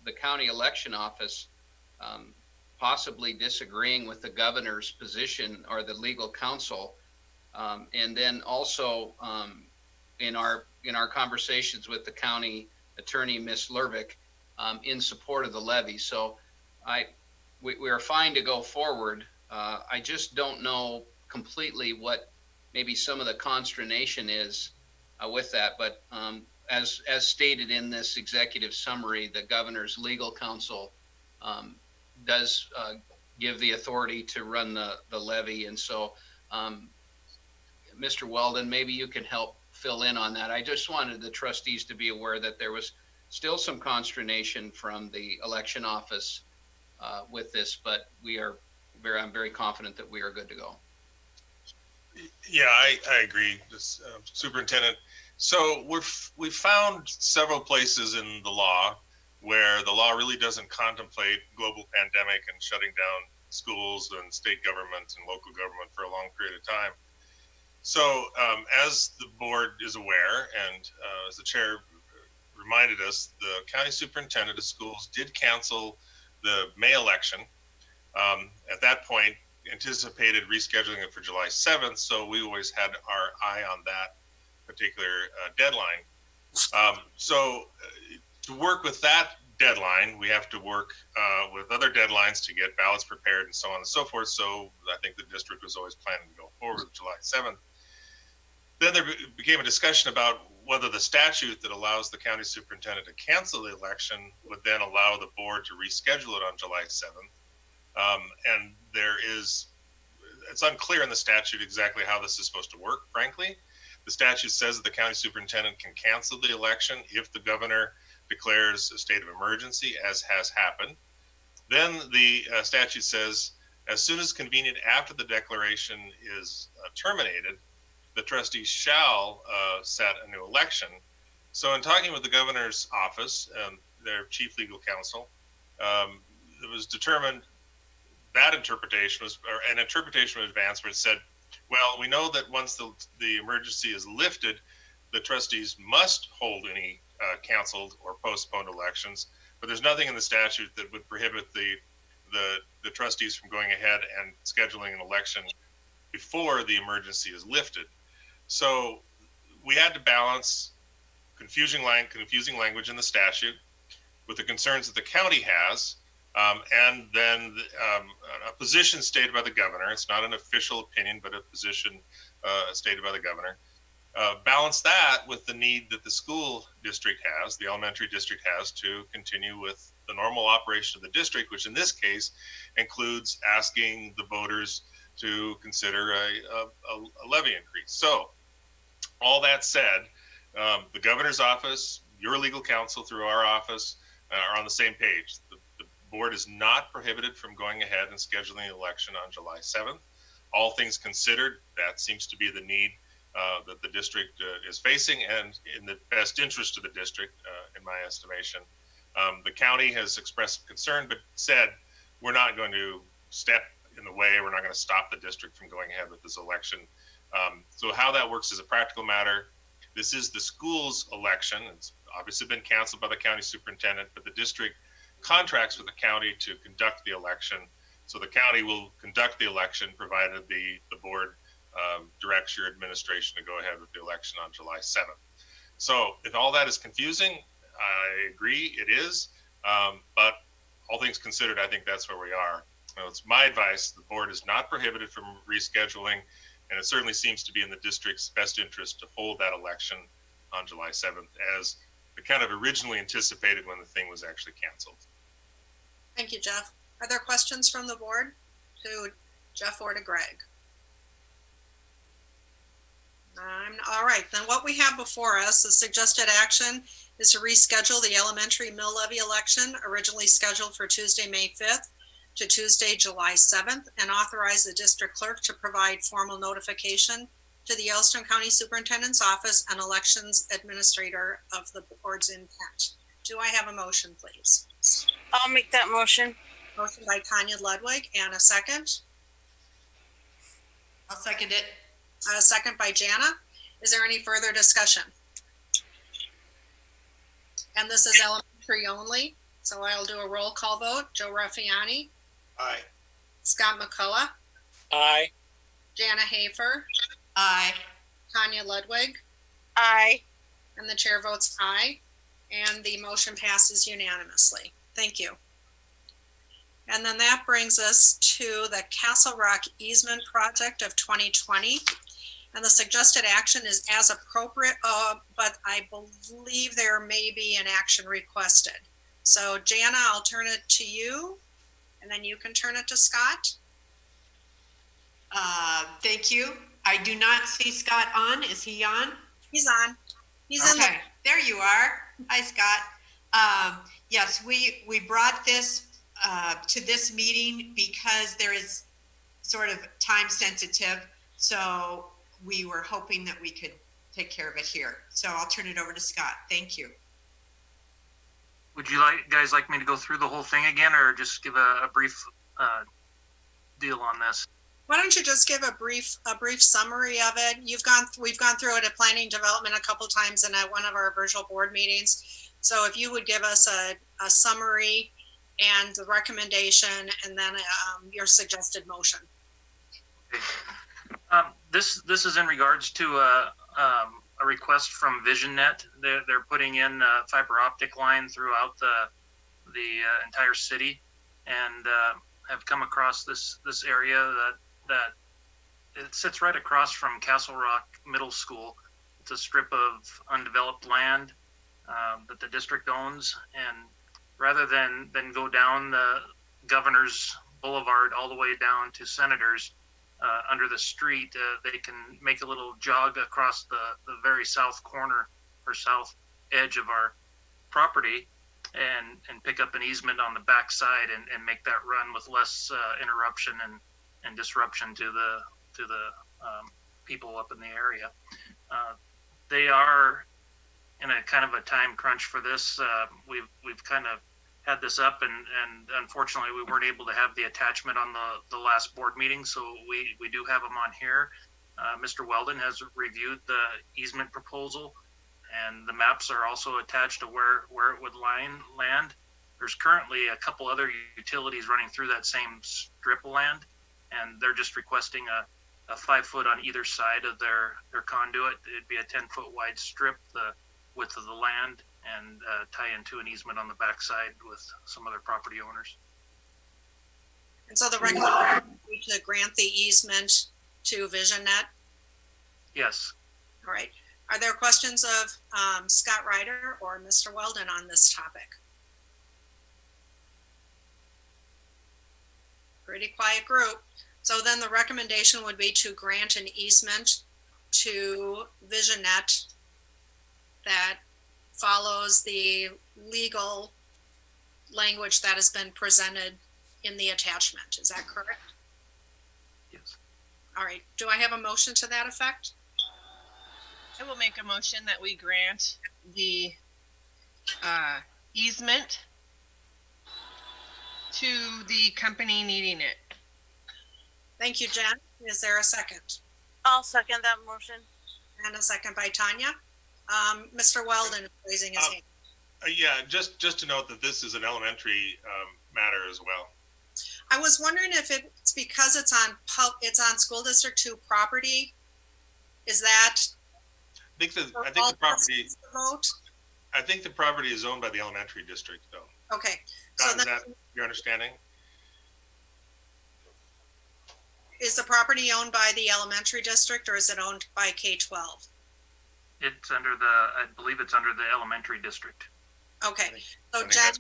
the county election office possibly disagreeing with the governor's position or the legal counsel, and then also in our conversations with the county attorney, Ms. Lervick, in support of the levy. So we are fine to go forward. I just don't know completely what maybe some of the consternation is with that, but as stated in this executive summary, the governor's legal counsel does give the authority to run the levy. And so, Mr. Weldon, maybe you can help fill in on that. I just wanted the trustees to be aware that there was still some consternation from the election office with this, but I'm very confident that we are good to go. Yeah, I agree, Superintendent. So we've found several places in the law where the law really doesn't contemplate global pandemic and shutting down schools and state government and local government for a long period of time. So as the board is aware, and as the chair reminded us, the county superintendent of schools did cancel the May election. At that point, anticipated rescheduling it for July 7th, so we always had our eye on that particular deadline. So to work with that deadline, we have to work with other deadlines to get ballots prepared and so on and so forth. So I think the district was always planning to go forward with July 7th. Then there became a discussion about whether the statute that allows the county superintendent to cancel the election would then allow the board to reschedule it on July 7th. And it's unclear in the statute exactly how this is supposed to work, frankly. The statute says that the county superintendent can cancel the election if the governor declares a state of emergency, as has happened. Then the statute says, as soon as convenient after the declaration is terminated, the trustees shall set a new election. So in talking with the governor's office and their chief legal counsel, it was determined that interpretation was, or an interpretation was advanced where it said, well, we know that once the emergency is lifted, the trustees must hold any canceled or postponed elections, but there's nothing in the statute that would prohibit the trustees from going ahead and scheduling an election before the emergency is lifted. So we had to balance confusing language in the statute with the concerns that the county has, and then a position stated by the governor. It's not an official opinion, but a position stated by the governor. Balance that with the need that the school district has, the elementary district has, to continue with the normal operation of the district, which in this case includes asking the voters to consider a levy increase. So all that said, the governor's office, your legal counsel through our office are on the same page. The board is not prohibited from going ahead and scheduling the election on July 7th. All things considered, that seems to be the need that the district is facing, and in the best interest of the district, in my estimation. The county has expressed concern, but said, we're not going to step in the way. We're not going to stop the district from going ahead with this election. So how that works is a practical matter. This is the school's election. It's obviously been canceled by the county superintendent, but the district contracts with the county to conduct the election. So the county will conduct the election provided the board directs your administration to go ahead with the election on July 7th. So if all that is confusing, I agree it is. But all things considered, I think that's where we are. It's my advice. The board is not prohibited from rescheduling, and it certainly seems to be in the district's best interest to hold that election on July 7th as the kind of originally anticipated when the thing was actually canceled. Thank you, Jeff. Are there questions from the board to Jeff or to Greg? All right, then what we have before us, the suggested action is to reschedule the elementary mill levy election originally scheduled for Tuesday, May 5th to Tuesday, July 7th, and authorize the district clerk to provide formal notification to the Yellowstone County Superintendent's Office and Elections Administrator of the board's intent. Do I have a motion, please? I'll make that motion. Motion by Tanya Ludwig, and a second. I'll second it. A second by Jana. Is there any further discussion? And this is elementary only, so I'll do a roll call vote. Joe Raffiani. Aye. Scott McCullough. Aye. Jana Hafer. Aye. Tanya Ludwig. Aye. And the chair votes aye. And the motion passes unanimously. Thank you. And then that brings us to the Castle Rock Easement Project of 2020. And the suggested action is as appropriate, but I believe there may be an action requested. So Jana, I'll turn it to you, and then you can turn it to Scott. Thank you. I do not see Scott on. Is he on? He's on. He's in. Okay, there you are. Hi, Scott. Yes, we brought this to this meeting because there is sort of time sensitive. So we were hoping that we could take care of it here. So I'll turn it over to Scott. Thank you. Would you guys like me to go through the whole thing again, or just give a brief deal on this? Why don't you just give a brief summary of it? We've gone through it at planning development a couple times and at one of our virtual board meetings. So if you would give us a summary and the recommendation, and then your suggested motion. Okay. This is in regards to a request from VisionNet. They're putting in a fiber optic line throughout the entire city, and have come across this area that it sits right across from Castle Rock Middle School. It's a strip of undeveloped land that the district owns, and rather than go down the Governor's Boulevard all the way down to Senators under the street, they can make a little jog across the very south corner or south edge of our property and pick up an easement on the back side and make that run with less interruption and disruption to the people up in the area. They are in a kind of a time crunch for this. We've kind of had this up, and unfortunately we weren't able to have the attachment on the last board meeting, so we do have them on here. Mr. Weldon has reviewed the easement proposal, and the maps are also attached to where it would land. There's currently a couple other utilities running through that same strip of land, and they're just requesting a 5 foot on either side of their conduit. It'd be a 10-foot wide strip, the width of the land, and tie into an easement on the backside with some other property owners. And so the recommendation would be to grant the easement to VisionNet? Yes. All right. Are there questions of Scott Ryder or Mr. Weldon on this topic? Pretty quiet group. So then the recommendation would be to grant an easement to VisionNet that follows the legal language that has been presented in the attachment. Is that correct? Yes. All right. Do I have a motion to that effect? I will make a motion that we grant the easement to the company needing it. Thank you, Jen. Is there a second? I'll second that motion. And a second by Tanya. Mr. Weldon is raising his hand. Yeah, just to note that this is an elementary matter as well. I was wondering if it's because it's on school district 2 property. Is that? I think the property. I think the property is owned by the elementary district, though. Okay. Is that your understanding? Is the property owned by the elementary district or is it owned by K-12? It's under I believe it's under the elementary district. Okay. So Jen,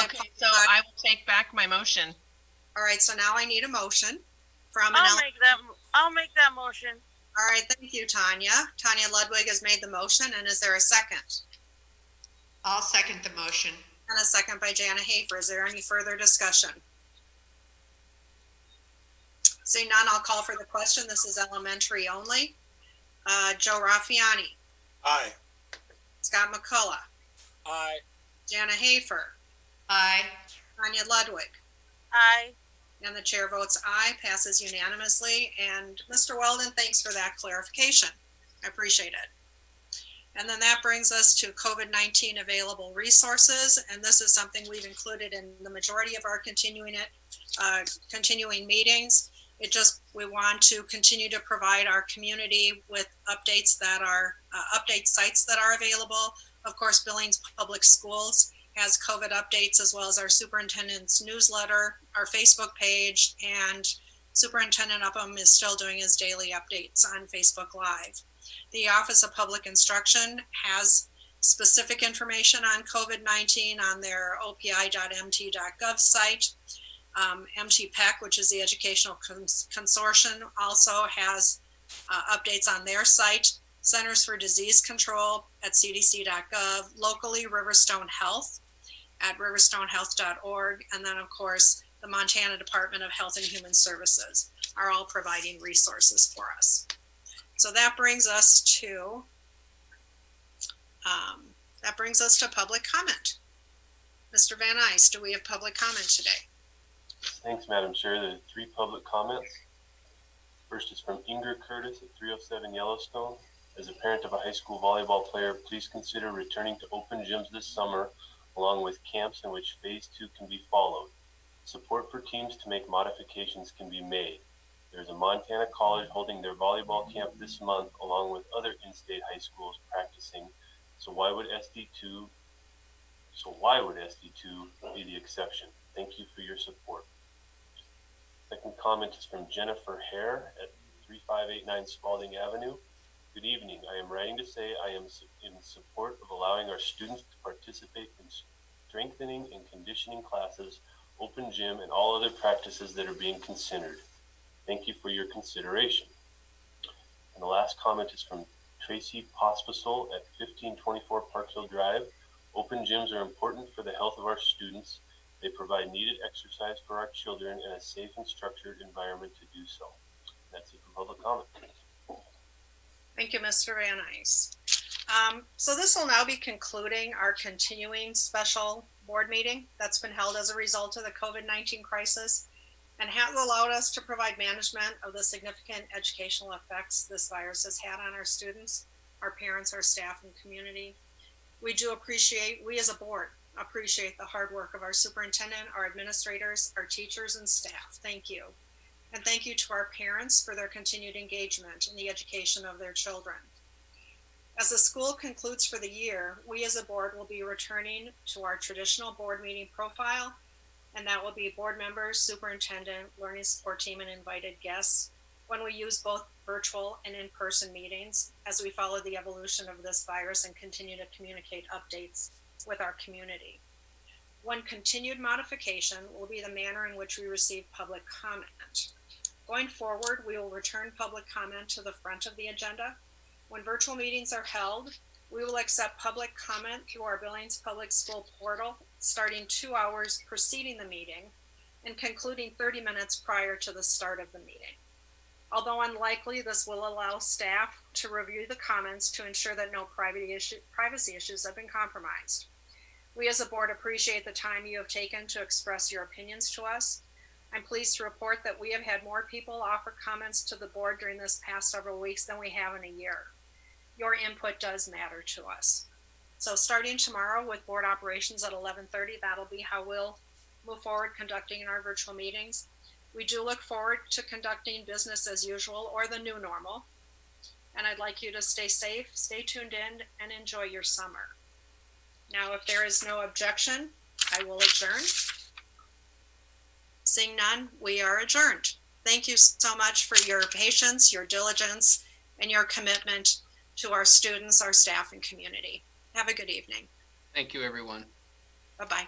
okay, so I will take back my motion. All right. So now I need a motion from I'll make that motion. All right. Thank you, Tanya. Tanya Ludwig has made the motion. And is there a second? I'll second the motion. And a second by Jana Hafer. Is there any further discussion? Seeing none, I'll call for the question. This is elementary only. Joe Raffiani. Aye. Scott McCullough. Aye. Jana Hafer. Aye. Tanya Ludwig. Aye. And the chair votes aye, passes unanimously. And Mr. Weldon, thanks for that clarification. I appreciate it. And then that brings us to COVID-19 available resources. And this is something we've included in the majority of our continuing meetings. We want to continue to provide our community with updates that are update sites that are available. Of course, Billings Public Schools has COVID updates, as well as our superintendent's newsletter, our Facebook page, and Superintendent Upham is still doing his daily updates on Facebook Live. The Office of Public Instruction has specific information on COVID-19 on their opi.mt.gov site. MTPEC, which is the Educational Consortium, also has updates on their site. Centers for Disease Control at cdc.gov, locally Riverstone Health at riverstonehealth.org, and then of course the Montana Department of Health and Human Services are all providing resources for us. So that brings us to public comment. Mr. Van Ice, do we have public comment today? Thanks, Madam Chair. There are 3 public comments. First is from Inger Curtis at 307 Yellowstone. As a parent of a high school volleyball player, please consider returning to open gyms this summer, along with camps in which phase 2 can be followed. Support for teams to make modifications can be made. There's a Montana college holding their volleyball camp this month, along with other in-state high schools practicing. So why would SD2 be the exception? Thank you for your support. Second comment is from Jennifer Hare at 3589 Spalding Avenue. Good evening. I am writing to say I am in support of allowing our students to participate in strengthening and conditioning classes, open gym, and all other practices that are being considered. Thank you for your consideration. And the last comment is from Tracy Pospisil at 1524 Park Hill Drive. Open gyms are important for the health of our students. They provide needed exercise for our children and a safe and structured environment to do so. That's it for public comment. Thank you, Mr. Van Ice. So this will now be concluding our continuing special board meeting that's been held as a result of the COVID-19 crisis and has allowed us to provide management of the significant educational effects this virus has had on our students, our parents, our staff, and community. We as a board, appreciate the hard work of our superintendent, our administrators, our teachers, and staff. Thank you. And thank you to our parents for their continued engagement in the education of their children. As the school concludes for the year, we as a board will be returning to our traditional board meeting profile, and that will be board members, superintendent, learning support team, and invited guests when we use both virtual and in-person meetings as we follow the evolution of this virus and continue to communicate updates with our community. One continued modification will be the manner in which we receive public comment. Going forward, we will return public comment to the front of the agenda. When virtual meetings are held, we will accept public comment through our Billings Public School portal, starting 2 hours preceding the meeting and concluding 30 minutes prior to the start of the meeting. Although unlikely, this will allow staff to review the comments to ensure that no privacy issues have been compromised. We as a board appreciate the time you have taken to express your opinions to us. I'm pleased to report that we have had more people offer comments to the board during this past several weeks than we have in a year. Your input does matter to us. So starting tomorrow with board operations at 11:30, that'll be how we'll move forward conducting our virtual meetings. We do look forward to conducting business as usual or the new normal. And I'd like you to stay safe, stay tuned in, and enjoy your summer. Now, if there is no objection, I will adjourn. Seeing none, we are adjourned. Thank you so much for your patience, your diligence, and your commitment to our students, our staff, and community. Have a good evening. Thank you, everyone. Bye-bye.